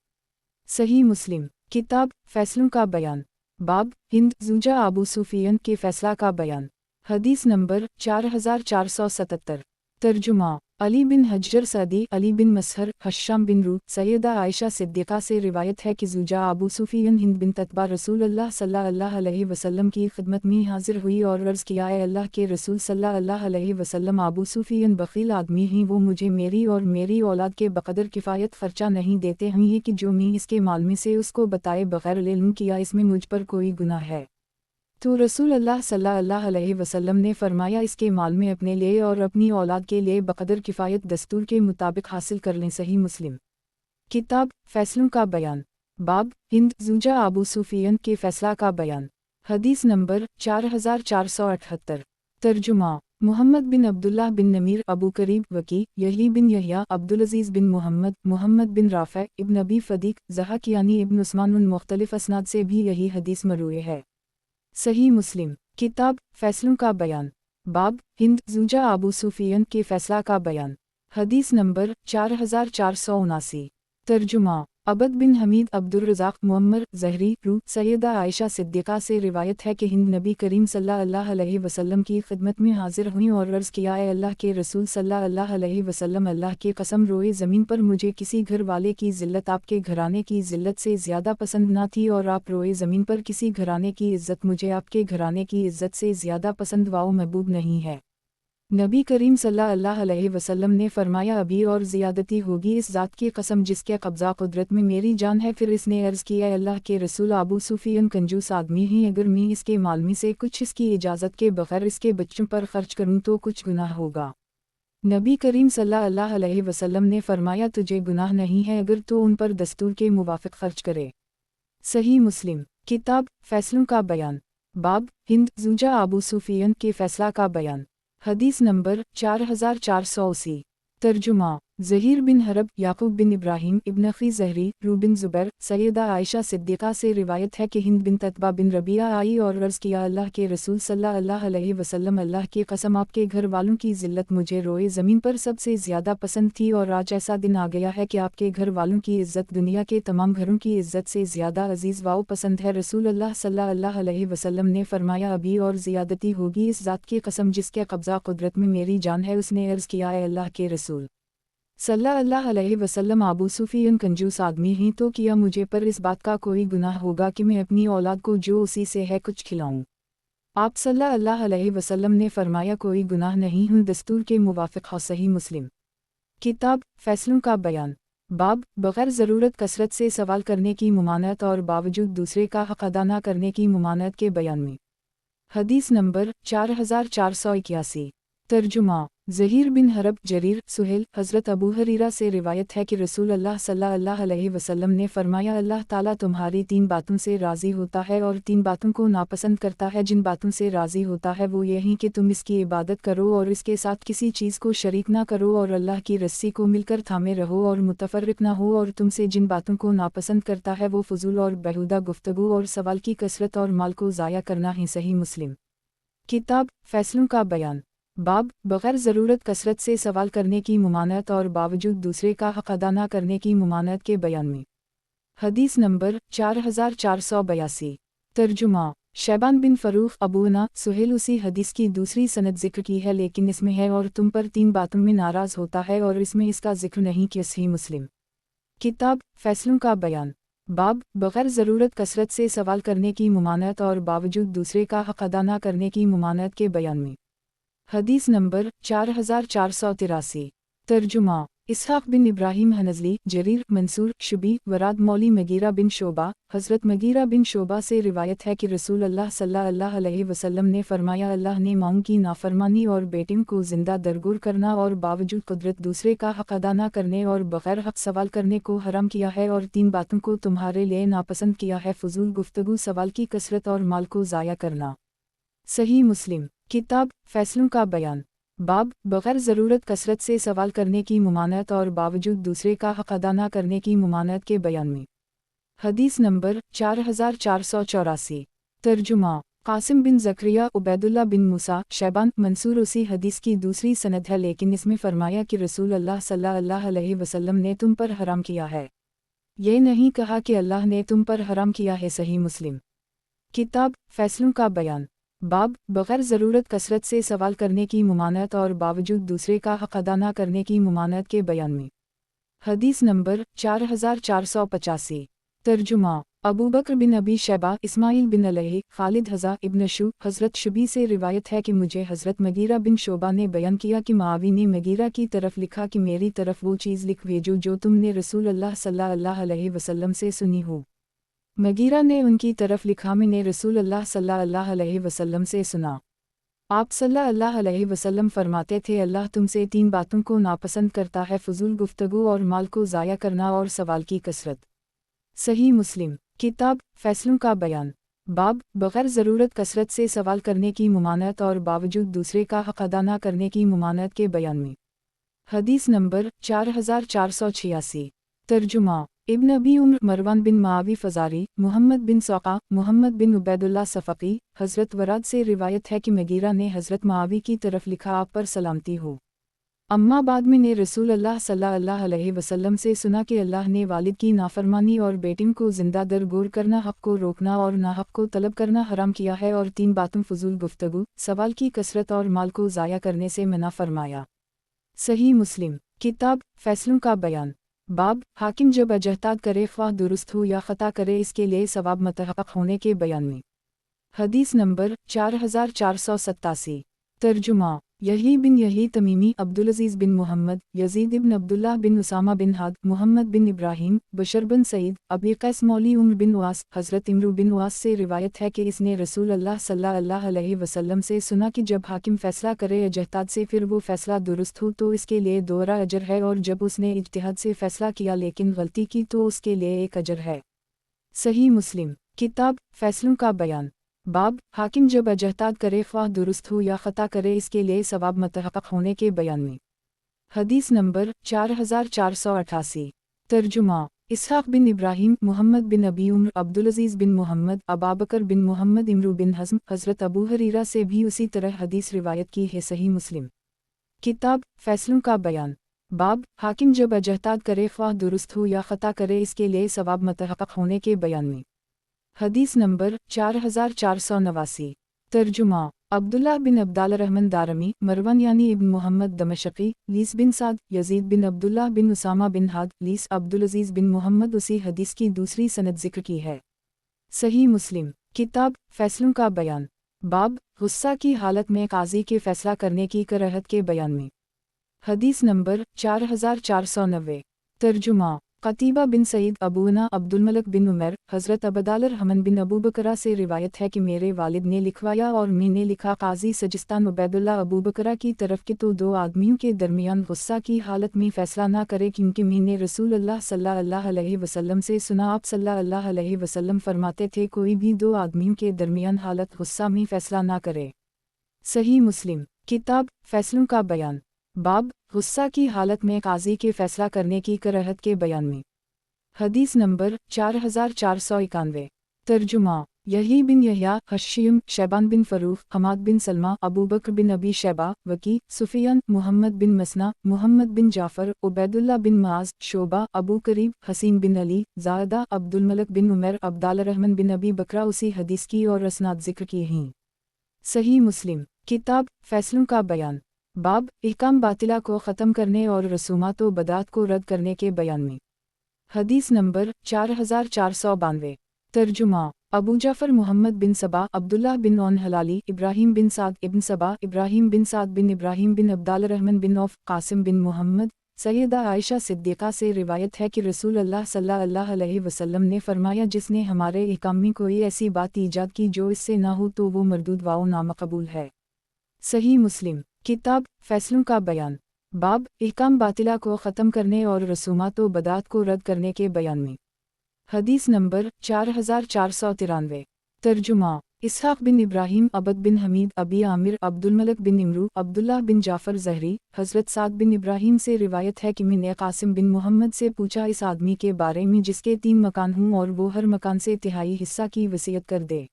सही मुस्लिम। किताब फैसलों का बयान, बाब हिंद ज़ूजा अबू सुफियन के फैसला का बयान। हदीस नंबर 4477। तर्जुमा अली बिन हज्जर सदी अली बिन मसहर हश्शाम बिन रू सैयदा आयशा सिद्दीक़ा से रिवायत है कि ज़ूजा अबू सुफियन हिंद बिन ततबा रसूल अल्लाह सल्लल्लाहु अलैहि वसल्लम की खिदमत में हाजिर हुई और अर्ज़ किया, ए अल्लाह के रसूल सल्लल्लाहु अलैहि वसल्लम, अबू सुफियन बख़ील आदमी ही वो मुझे मेरी और मेरी औलाद के बक़दर किफ़ायत ख़र्चा नहीं देते हैं, ये कि जो मैं इसके माल में से उसको बताए बग़ैर इल्म किया इसमें मुझ पर कोई गुनाह है। तो रसूल अल्लाह सल्लल्लाहु अलैहि वसल्लम ने फरमाया, इसके माल में अपने लिए और अपनी औलाद के लिए बक़दर किफ़ायत दस्तूर के मुताबिक हासिल कर लें। सही मुस्लिम। किताब फैसलों का बयान, बाब हिंद ज़ूजा अबू सुफियन के फैसला का बयान। हदीस नंबर 4478। तर्जुमा मोहम्मद बिन अब्दुल्लाह बिन नमीर अबू करीब वकी यही बिन यहया अब्दुल अज़ीज़ बिन मोहम्मद बिन राफ़े इब्न अबी फ़दीक ज़हाक यानी इब्न उस्मान मुख्तलिफ असनाद से भी यही हदीस मरूए है। सही मुस्लिम। किताब फैसलों का बयान, बाब हिंद ज़ूजा अबू सुफियन के फैसला का बयान। हदीस नंबर 4479। तर्जुमा अबद बिन हमीद अब्दुल रज़ाक मुअम्मर ज़हरी रू सैयदा आयशा सिद्दीक़ा से रिवायत है कि हिंद नबी करीम सल्लल्लाहु अलैहि वसल्लम की खिदमत में हाजिर हुई और अर्ज़ किया, ए अल्लाह के रसूल सल्लल्लाहु अलैहि वसल्लम, अल्लाह की कसम रोए ज़मीन पर मुझे किसी घर वाले की ज़िल्लत आपके घराने की ज़िल्लत से ज़्यादा पसंद ना थी, और आप रोए ज़मीन पर किसी घराने की इज़्ज़त मुझे आपके घराने की इज़्ज़त से ज़्यादा पसंद व महबूब नहीं है। नबी करीम सल्लल्लाहु अलैहि वसल्लम ने फरमाया, अभी और ज़ियादती होगी इस ज़ात की कसम जिसके कब्ज़ा कुदरत में मेरी जान है। फिर इसने अर्ज़ किया, अल्लाह के रसूल, अबू सुफियन कंजूस आदमी ही, अगर मैं इसके माल में से कुछ इसकी इजाज़त के बग़ैर इसके बच्चों पर खर्च करूँ तो कुछ गुनाह होगा। नबी करीम सल्लल्लाहु अलैहि वसल्लम ने फरमाया, तुझे गुनाह नहीं है अगर तो उन पर दस्तूर के मुवाफ़िक खर्च करे। सही मुस्लिम। किताब फैसलों का बयान, बाब हिंद ज़ूजा अबू सुफियन के फैसला का बयान। हदीस नंबर 4480। तर्जुमा ज़हीर बिन हरब याकूब बिन इब्राहिम इब्न अख़ी ज़हरी रू बिन ज़ुबैर सैयदा आयशा सिद्दीक़ा से रिवायत है कि हिंद बिन ततबा बिन रबिया आई और अर्ज़ किया, अल्लाह के रसूल सल्लल्लाहु अलैहि वसल्लम, अल्लाह की कसम आपके घर वालों की ज़िल्लत मुझे रोए ज़मीन पर सबसे ज़्यादा पसंद थी, और आज ऐसा दिन आ गया है कि आपके घर वालों की इज़्ज़त दुनिया के तमाम घरों की इज़्ज़त से ज़्यादा अज़ीज़ व पसंद है। रसूल अल्लाह सल्लल्लाहु अलैहि वसल्लम ने फरमाया, अभी और ज़ियादती होगी इस ज़ात की कसम जिसके कब्ज़ा कुदरत में मेरी जान है। उसने अर्ज़ किया, ए अल्लाह के रसूल सल्लल्लाहु अलैहि वसल्लम, अबू सुफियन कंजूस आदमी ही, तो किया मुझे पर इस बात का कोई गुनाह होगा कि मैं अपनी औलाद को जो उसी से है कुछ खिलाऊं। आप सल्लल्लाहु अलैहि वसल्लम ने फरमाया, कोई गुनाह नहीं हूँ दस्तूर के मुवाफ़िक हो। सही मुस्लिम। किताब फैसलों का बयान, बाब बग़ैर ज़रूरत कसरत से सवाल करने की मुमानत और बावजूद दूसरे का हक़ अदा न करने की मुमानत के बयान में। हदीस नंबर 4481। तर्जुमा ज़हीर बिन हरब जरीर सुहेल हज़रत अबू हरीरा से रिवायत है कि रसूल अल्लाह सल्लल्लाहु अलैहि वसल्लम ने फरमाया, अल्लाह ताला तुम्हारी 3 बातों से राज़ी होता है और 3 बातों को नापसंद करता है। जिन बातों से राज़ी होता है वो यही कि तुम इसकी इबादत करो और इसके साथ किसी चीज़ को शरीक ना करो और अल्लाह की रस्सी को मिलकर थामे रहो और मुतफर्रिक ना हो, और तुमसे जिन बातों को नापसंद करता है वो फ़ुज़ूल और बेहुदा गुफ्तगू और सवाल की कसरत और माल को ज़ाया करना है। सही मुस्लिम। किताब फैसलों का बयान, बाब बग़ैर ज़रूरत कसरत से सवाल करने की मुमानत और बावजूद दूसरे का हक़ अदा न करने की मुमानत के बयान में। हदीस नंबर 4482। तर्जुमा शैबान बिन फ़रूख़ अबूना सुहेल उसी हदीस की दूसरी सनद ज़िक्र की है, लेकिन इसमें है और तुम पर 3 बातों में नाराज़ होता है और इसमें इसका ज़िक्र नहीं किया। सही मुस्लिम। किताब फैसलों का बयान, बाब बग़ैर ज़रूरत कसरत से सवाल करने की मुमानत और बावजूद दूसरे का हक़ अदा न करने की मुमानत के बयान में। हदीस नंबर 4483। तर्जुमा इसहाक़ बिन इब्राहिम हनज़ली जरीर मंसूर शुबी वराद मौली मगीरा बिन शोबा हज़रत मगीरा बिन शोबा से रिवायत है कि रसूल अल्लाह सल्लल्लाहु अलैहि वसल्लम ने फरमाया, अल्लाह ने माओं की नाफरमानी और बेटियों को ज़िंदा दरगुर करना और बावजूद कुदरत दूसरे का हक़ अदा न करने और बग़ैर हक़ सवाल करने को हराम किया है, और 3 बातों को तुम्हारे लिए नापसंद किया है, फ़ुज़ूल गुफ्तगू, सवाल की कसरत और माल को ज़ाया करना। सही मुस्लिम। किताब फैसलों का बयान, बाब बग़ैर ज़रूरत कसरत से सवाल करने की मुमानत और बावजूद दूसरे का हक़ अदा न करने की मुमानत के बयान में। हदीस नंबर 4484। तर्जुमा कासिम बिन ज़करिया उबैदुल्ला बिन मूसा शैबान मंसूर उसी हदीस की दूसरी सनद है, लेकिन इसमें फरमाया कि रसूल अल्लाह सल्लल्लाहु अलैहि वसल्लम ने तुम पर हराम किया है। یہ نہیں کہا کہ اللہ نے تم پر حرام کیا ہے۔ صحیح مسلم کتاب فیصلوں کا بیان باب بغیر ضرورت کثرت سے سوال کرنے کی ممانعت اور باوجود دوسرے کا حق ادا نہ کرنے کی ممانعت کے بیان میں۔ حدیث نمبر 4485 ترجمہ ابوبکر بن ابی شیبہ اسماعیل بن علیہ خالد حذا ابن شو حضرت شبی سے روایت ہے کہ مجھے حضرت مغیرہ بن شعبہ نے بیان کیا کہ معاویہ نے مغیرہ کی طرف لکھا کہ میری طرف وہ چیز لکھ بھیجو جو تم نے رسول اللہ صلی اللہ علیہ وسلم سے سنی ہو۔ مغیرہ نے ان کی طرف لکھا میں نے رسول اللہ صلی اللہ علیہ وسلم سے سنا۔ آپ صلی اللہ علیہ وسلم فرماتے تھے اللہ تم سے 3 باتوں کو ناپسند کرتا ہے، فضول گفتگو اور مال کو ضائع کرنا اور سوال کی کثرت۔ صحیح مسلم کتاب فیصلوں کا بیان باب بغیر ضرورت کثرت سے سوال کرنے کی ممانعت اور باوجود دوسرے کا حق ادا نہ کرنے کی ممانعت کے بیان میں۔ حدیث نمبر 4486 ترجمہ ابن ابی عمر مروان بن معاوی فزاری محمد بن سوقہ محمد بن عبید اللہ صفقی حضرت وراد سے روایت ہے کہ مغیرہ نے حضرت معاوی کی طرف لکھا آپ پر سلامتی ہو، اما بعد میں نے رسول اللہ صلی اللہ علیہ وسلم سے سنا کہ اللہ نے والد کی نافرمانی اور بیٹوں کو زندہ درگور کرنا، حق کو روکنا اور ناحق کو طلب کرنا حرام کیا ہے، اور 3 باتوں فضول گفتگو، سوال کی کثرت اور مال کو ضائع کرنے سے منع فرمایا۔ صحیح مسلم کتاب فیصلوں کا بیان باب حاکم جب اجتہاد کرے خواہ درست ہو یا خطا کرے اس کے لیے ثواب متحقق ہونے کے بیان میں۔ حدیث نمبر 4487 ترجمہ یحییٰ بن یحییٰ تمیمی عبدالعزیز بن محمد یزید بن عبداللہ بن اسامہ بن ہاد محمد بن ابراہیم بشر بن سعید ابی قیس مولی عمر بن اواس حضرت عمرو بن اواس سے روایت ہے کہ اس نے رسول اللہ صلی اللہ علیہ وسلم سے سنا کہ جب حاکم فیصلہ کرے اجتہاد سے پھر وہ فیصلہ درست ہو تو اس کے لیے 2 اجر ہے، اور جب اس نے اجتہاد سے فیصلہ کیا لیکن غلطی کی تو اس کے لیے 1 اجر ہے۔ صحیح مسلم کتاب فیصلوں کا بیان باب حاکم جب اجتہاد کرے خواہ درست ہو یا خطا کرے اس کے لیے ثواب متحقق ہونے کے بیان میں۔ حدیث نمبر 4488 ترجمہ اسحاق بن ابراہیم محمد بن ابی عمر عبدالعزیز بن محمد ابابکر بن محمد عمرو بن حزم حضرت ابو ہریرہ سے بھی اسی طرح حدیث روایت کی ہے۔ صحیح مسلم کتاب فیصلوں کا بیان باب حاکم جب اجتہاد کرے خواہ درست ہو یا خطا کرے اس کے لیے ثواب متحقق ہونے کے بیان میں۔ حدیث نمبر 4489 ترجمہ عبداللہ بن عبدال الرحمن دارمی مروان یعنی ابن محمد دمشقی لیس بن سعد یزید بن عبداللہ بن اسامہ بن ہاد لیس عبدالعزیز بن محمد اسی حدیث کی دوسری سند ذکر کی ہے۔ صحیح مسلم کتاب فیصلوں کا بیان باب غصہ کی حالت میں قاضی کے فیصلہ کرنے کی کراہت کے بیان میں۔ حدیث نمبر 4490 ترجمہ قتیبہ بن سعید ابونا عبدالملک بن عمر حضرت عبدال الرحمن بن ابو بکرہ سے روایت ہے کہ میرے والد نے لکھوایا اور میں نے لکھا قاضی سجستان عبید اللہ ابو بکرہ کی طرف کہ تو 2 آدمیوں کے درمیان غصہ کی حالت میں فیصلہ نہ کرے، کیونکہ میں نے رسول اللہ صلی اللہ علیہ وسلم سے سنا آپ صلی اللہ علیہ وسلم فرماتے تھے کوئی بھی 2 آدمیوں کے درمیان حالت غصہ میں فیصلہ نہ کرے۔ صحیح مسلم کتاب فیصلوں کا بیان باب غصہ کی حالت میں قاضی کے فیصلہ کرنے کی کراہت کے بیان میں۔ حدیث نمبر 4491 ترجمہ یحییٰ بن یحییٰ حشیم شیبان بن فروخ حماد بن سلمہ ابوبکر بن ابی شیبہ وکی سفیان محمد بن مسنا محمد بن جعفر عبید اللہ بن معاذ شعبہ ابو قریب حسین بن علی زائدہ عبدالملک بن عمر عبدال الرحمن بن ابی بکرہ اسی حدیث کی اور اسناد ذکر کی ہیں۔ صحیح مسلم کتاب فیصلوں کا بیان باب احکام باطلہ کو ختم کرنے اور رسومات و بدعات کو رد کرنے کے بیان میں۔ حدیث نمبر 4492 ترجمہ ابو جعفر محمد بن صبا عبداللہ بن عون حلالی ابراہیم بن سعد ابن صبا ابراہیم بن سعد بن ابراہیم بن عبدال الرحمن بن عوف قاسم بن محمد سیدہ عائشہ صدیقہ سے روایت ہے کہ رسول اللہ صلی اللہ علیہ وسلم نے فرمایا جس نے ہمارے احکام میں کوئی ایسی بات ایجاد کی جو اس سے نہ ہو تو وہ مردود و نامقبول ہے۔ صحیح مسلم کتاب فیصلوں کا بیان باب احکام باطلہ کو ختم کرنے اور رسومات و بدعات کو رد کرنے کے بیان میں۔ حدیث نمبر 4493 ترجمہ اسحاق بن ابراہیم عبد بن حمید ابی عامر عبدالملک بن عمرو عبداللہ بن جعفر زہری حضرت سعد بن ابراہیم سے روایت ہے کہ میں نے قاسم بن محمد سے پوچھا اس آدمی کے بارے میں جس کے 3 مکان ہوں اور وہ ہر مکان سے تہائی حصہ کی وصیت کر دے۔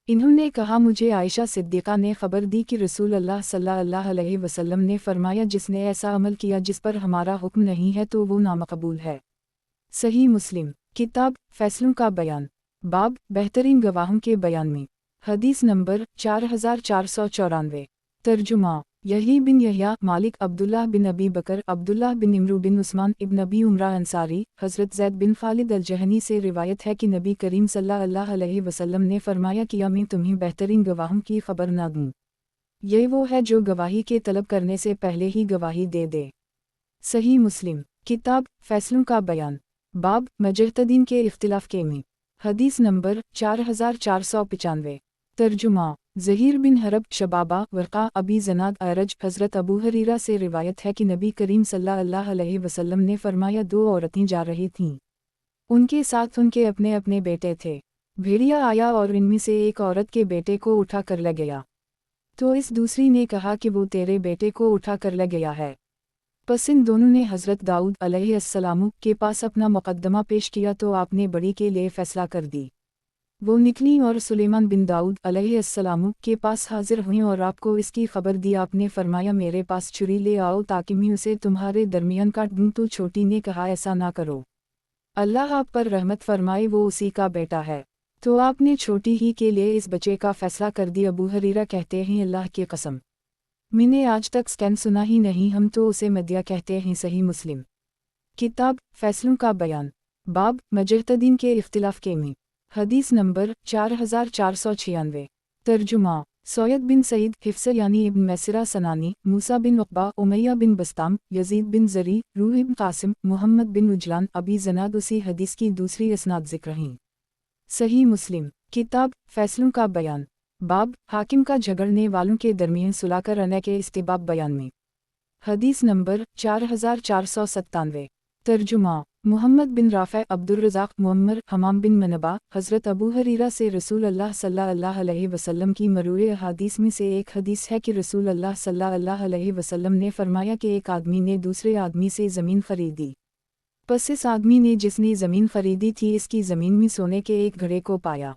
انہوں نے کہا مجھے عائشہ صدیقہ نے خبر دی کہ رسول اللہ صلی اللہ علیہ وسلم نے فرمایا جس نے ایسا عمل کیا جس پر ہمارا حکم نہیں ہے تو وہ نامقبول ہے۔ صحیح مسلم किताब फैसलों का बयान, बाब बेहतरीन गवाहों के बयान में। हदीस नंबर 4494। तर्जुमा यही बिन यहया मालिक अब्दुल्लाह बिन अबी बकर अब्दुल्लाह बिन इमरू बिन उस्मान इब्न अबी उमरा अंसारी हज़रत ज़ैद बिन खालिद अल-जहनी से रिवायत है कि नबी करीम सल्लल्लाहु अलैहि वसल्लम ने फरमाया कि मैं तुम्हें बेहतरीन गवाहों की खबर ना दूँ। ये वो है जो गवाही के तलब करने से पहले ही गवाही दे दे। सही मुस्लिम। किताब फैसलों का बयान, बाब मुजतहिदीन के इख्तिलाफ के में। हदीस नंबर 4495। तर्जुमा ज़हीर बिन हरब शबाबा वर्क़ा अबी ज़नाद अरज हज़रत अबू हरीरा से रिवायत है कि नबी करीम सल्लल्लाहु अलैहि वसल्लम ने फरमाया, दो औरतें जा रही थीं। उनके साथ उनके अपने अपने बेटे थे। भेड़िया आया और इनमें से एक औरत के बेटे को उठा कर ले गया। तो इस दूसरी ने कहा कि वो तेरे बेटे को उठा कर ले गया है। बस इन दोनों ने हज़रत दाऊद अलैहिस्सलाम के पास अपना मुकद्दमा पेश किया तो आपने बड़ी के लिए फ़ैसला कर दी। वो निकली और सुलेमान बिन दाऊद अलैहिस्सलाम के पास हाजिर हुई और आपको इसकी खबर दी। आपने फरमाया, मेरे पास छुरी ले आओ ताकि मैं उसे तुम्हारे दरमियान काट दूँ। तो छोटी ने कहा, ऐसा ना करो, अल्लाह आप पर रहमत फरमाए, वो उसी का बेटा है। तो आपने छोटी ही के लिए इस बच्चे का फ़ैसला कर दिया। अबू हरीरा कहते हैं, अल्लाह की कसम, मैंने आज तक स्कैन सुना ही नहीं, हम तो उसे मदिया कहते हैं। सही मुस्लिम। किताब फैसलों का बयान, बाब मुजतहिदीन के इख्तिलाफ के में। हदीस नंबर 4496। तर्जुमा सैयद बिन सईद हिफ्स यानी इब्न मैसरा सनानी मूसा बिन उक़बा उमैया बिन बस्ताम यजीद बिन ज़री रूह इब्न कासिम मुहम्मद बिन उजलान अबी ज़नाद उसी हदीस की दूसरी इसनाद ज़िक्र हैं। सही मुस्लिम। किताब फैसलों का बयान, बाब हाकिम का झगड़ने वालों के दरमियान सुलह करने के इस्तिबाब बयान में। हदीस नंबर 4497। तर्जुमा मुहम्मद बिन राफ़े अब्दुर्रज़ाक़ मुअम्मर हमाम बिन मनबा हज़रत अबू हरीरा से रसूल अल्लाह सल्लल्लाहु अलैहि वसल्लम की मरूए अहादीस में से एक हदीस है कि रसूल अल्लाह सल्लल्लाहु अलैहि वसल्लम ने फरमाया कि एक आदमी ने दूसरे आदमी से ज़मीन खरीदी। बस इस आदमी ने जिसने ज़मीन खरीदी थी इसकी ज़मीन में सोने के एक घड़े को पाया।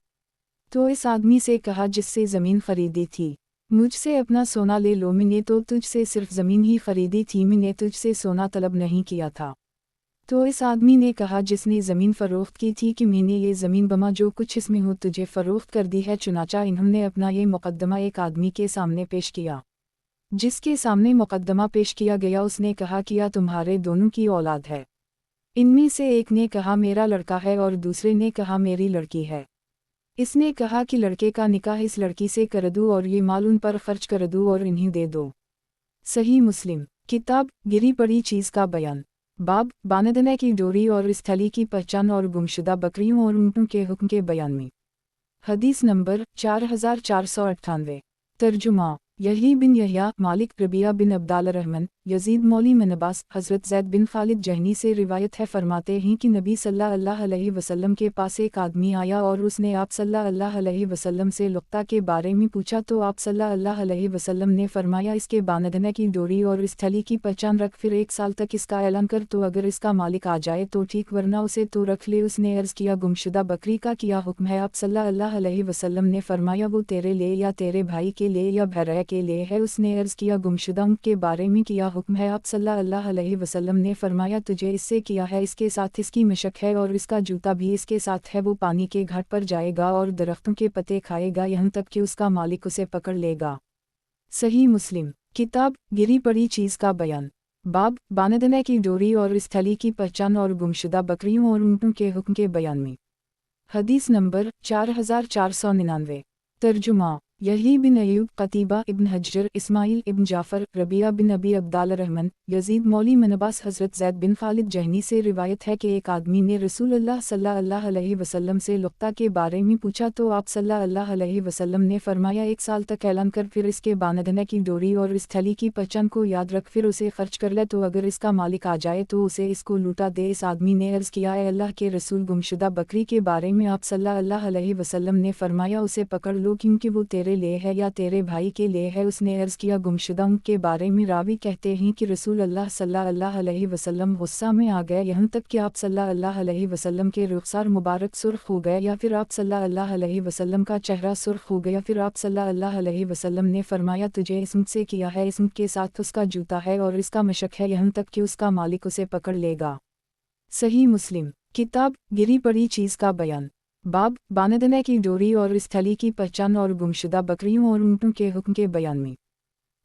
तो इस आदमी से कहा जिससे ज़मीन खरीदी थी, मुझसे अपना सोना ले लो, मैंने तो तुझसे सिर्फ ज़मीन ही खरीदी थी, मैंने तुझसे सोना तलब नहीं किया था। तो इस आदमी ने कहा जिसने ज़मीन फ़रोख्त की थी कि मैंने ये ज़मीन बमा जो कुछ इसमें हो तुझे फ़रोख्त कर दी है। चुनाचा इन्होंने अपना ये मुकद्दमा एक आदमी के सामने पेश किया। जिसके सामने मुकद्दमा पेश किया गया उसने कहा कि यह तुम्हारे दोनों की औलाद है। इनमें से एक ने कहा मेरा लड़का है और दूसरे ने कहा मेरी लड़की है। इसने कहा कि लड़के का निकाह इस लड़की से कर दूँ और ये माल उन पर खर्च कर दूँ और इन्हें दे दो। सही मुस्लिम। किताब गिरी पड़ी चीज़ का बयान, बाब बानदने की डोरी और इस थैली की पहचान और गुमशुदा बकरियों और ऊँटों के हुक्म के बयान में। हदीस नंबर 4498। तर्जुमा यही बिन यहया मालिक रबिया बिन अब्दाल रहमान यजीद मौली मनबास हज़रत ज़ैद बिन खालिद जहनी से रिवायत है, फरमाते हैं कि नबी सल्लल्लाहु अलैहि वसल्लम के पास एक आदमी आया और उसने आप सल्लल्लाहु अलैहि वसल्लम से लुक्ता के बारे में पूछा। तो आप सल्लल्लाहु अलैहि वसल्लम ने फरमाया, इसके बांधने की डोरी और इस थैली की पहचान रख, फिर 1 साल तक इसका ऐलान कर, तो अगर इसका मालिक आ जाए तो ठीक, वरना उसे तो रख ले। उसने अर्ज़ किया, गुमशुदा बकरी का क्या हुक्म है? आप सल्लल्लाहु अलैहि वसल्लम ने फरमाया, वो तेरे लिए या तेरे भाई के लिए या बहरा के लिए है। उसने अर्ज़ किया, गुमशुदा ऊँट के बारे में क्या हुक्म है? आप सल्लल्लाहु अलैहि वसल्लम ने फरमाया, तुझे इससे किया है, इसके साथ इसकी मशक है और इसका जूता भी इसके साथ है। वो पानी के घाट पर जाएगा और दरख्तों के पत्ते खाएगा यहाँ तक कि उसका मालिक उसे पकड़ लेगा। सही मुस्लिम। किताब गिरी पड़ी चीज़ का बयान, बाब बानदने की डोरी और इस थैली की पहचान और गुमशुदा बकरियों और ऊँटों के हुक्म के बयान में। हदीस नंबर 4499। तर्जुमा यही बिन अयूब कतीबा इब्न हज्जर इस्माइल इब्न जाफ़र रबिया बिन अबी अब्दाल रहमान यजीद मौली मनबास हज़रत ज़ैद बिन खालिद जहनी से रिवायत है कि एक आदमी ने रसूलुल्लाह सल्लल्लाहु अलैहि वसल्लम से लुक्ता के बारे में पूछा। तो आप सल्लल्लाहु अलैहि वसल्लम ने फरमाया, 1 साल तक ऐलान कर, फिर इसके बांधने की डोरी और इस थैली की पहचान को याद रख, फिर उसे खर्च कर ले, तो अगर इसका मालिक आ जाए तो उसे इसको लूटा दे। इस आदमी ने अर्ज़ किया, ए अल्लाह के रसूल, गुमशुदा बकरी के बारे में आप सल्लल्लाहु अलैहि वसल्लम ने फरमाया, उसे पकड़ लो क्योंकि वो तेरे लिए है या तेरे भाई के लिए है। उसने अर्ज़ किया, गुमशुदा ऊँट के बारे में रावी कहते हैं कि रसूल अल्लाह सल्लल्लाहु अलैहि वसल्लम गुस्सा में आ गए, यहाँ तक कि आप सल्लल्लाहु अलैहि वसल्लम के रुखसार मुबारक सुर्ख हो गए, या फिर आप सल्लल्लाहु अलैहि वसल्लम का चेहरा सुर्ख हो गया। फिर आप सल्लल्लाहु अलैहि वसल्लम ने फरमाया, तुझे इस ऊँट से किया है, इस ऊँट के साथ उसका जूता है और इसका मशक है, यहाँ तक कि उसका मालिक उसे पकड़ लेगा। صحیح مسلم کتاب گری پڑی چیز کا بیان باب باندھنے کی ڈوری اور اس تھلی کی پہچان اور گمشدہ بکریوں اور اونٹوں کے حکم کے بیان میں۔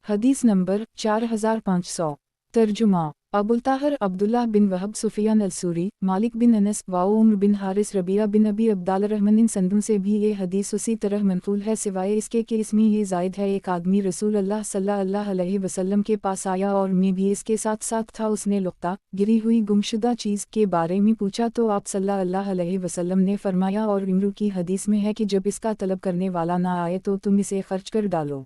حدیث نمبر 4500 ترجمہ ابوالطاہر عبداللہ بن وہب سفیان السوری مالک بن انس واؤ عمر بن حارث ربیعہ بن ابی عبدال الرحمن ان سندوں سے بھی یہ حدیث اسی طرح منقول ہے سوائے اس کے کہ اس میں یہ زائد ہے ایک آدمی رسول اللہ صلی اللہ علیہ وسلم کے پاس آیا اور میں بھی اس کے ساتھ ساتھ تھا، اس نے لقطہ گری ہوئی گمشدہ چیز کے بارے میں پوچھا تو آپ صلی اللہ علیہ وسلم نے فرمایا، اور عمر کی حدیث میں ہے کہ جب اس کا طلب کرنے والا نہ آئے تو تم اسے خرچ کر ڈالو۔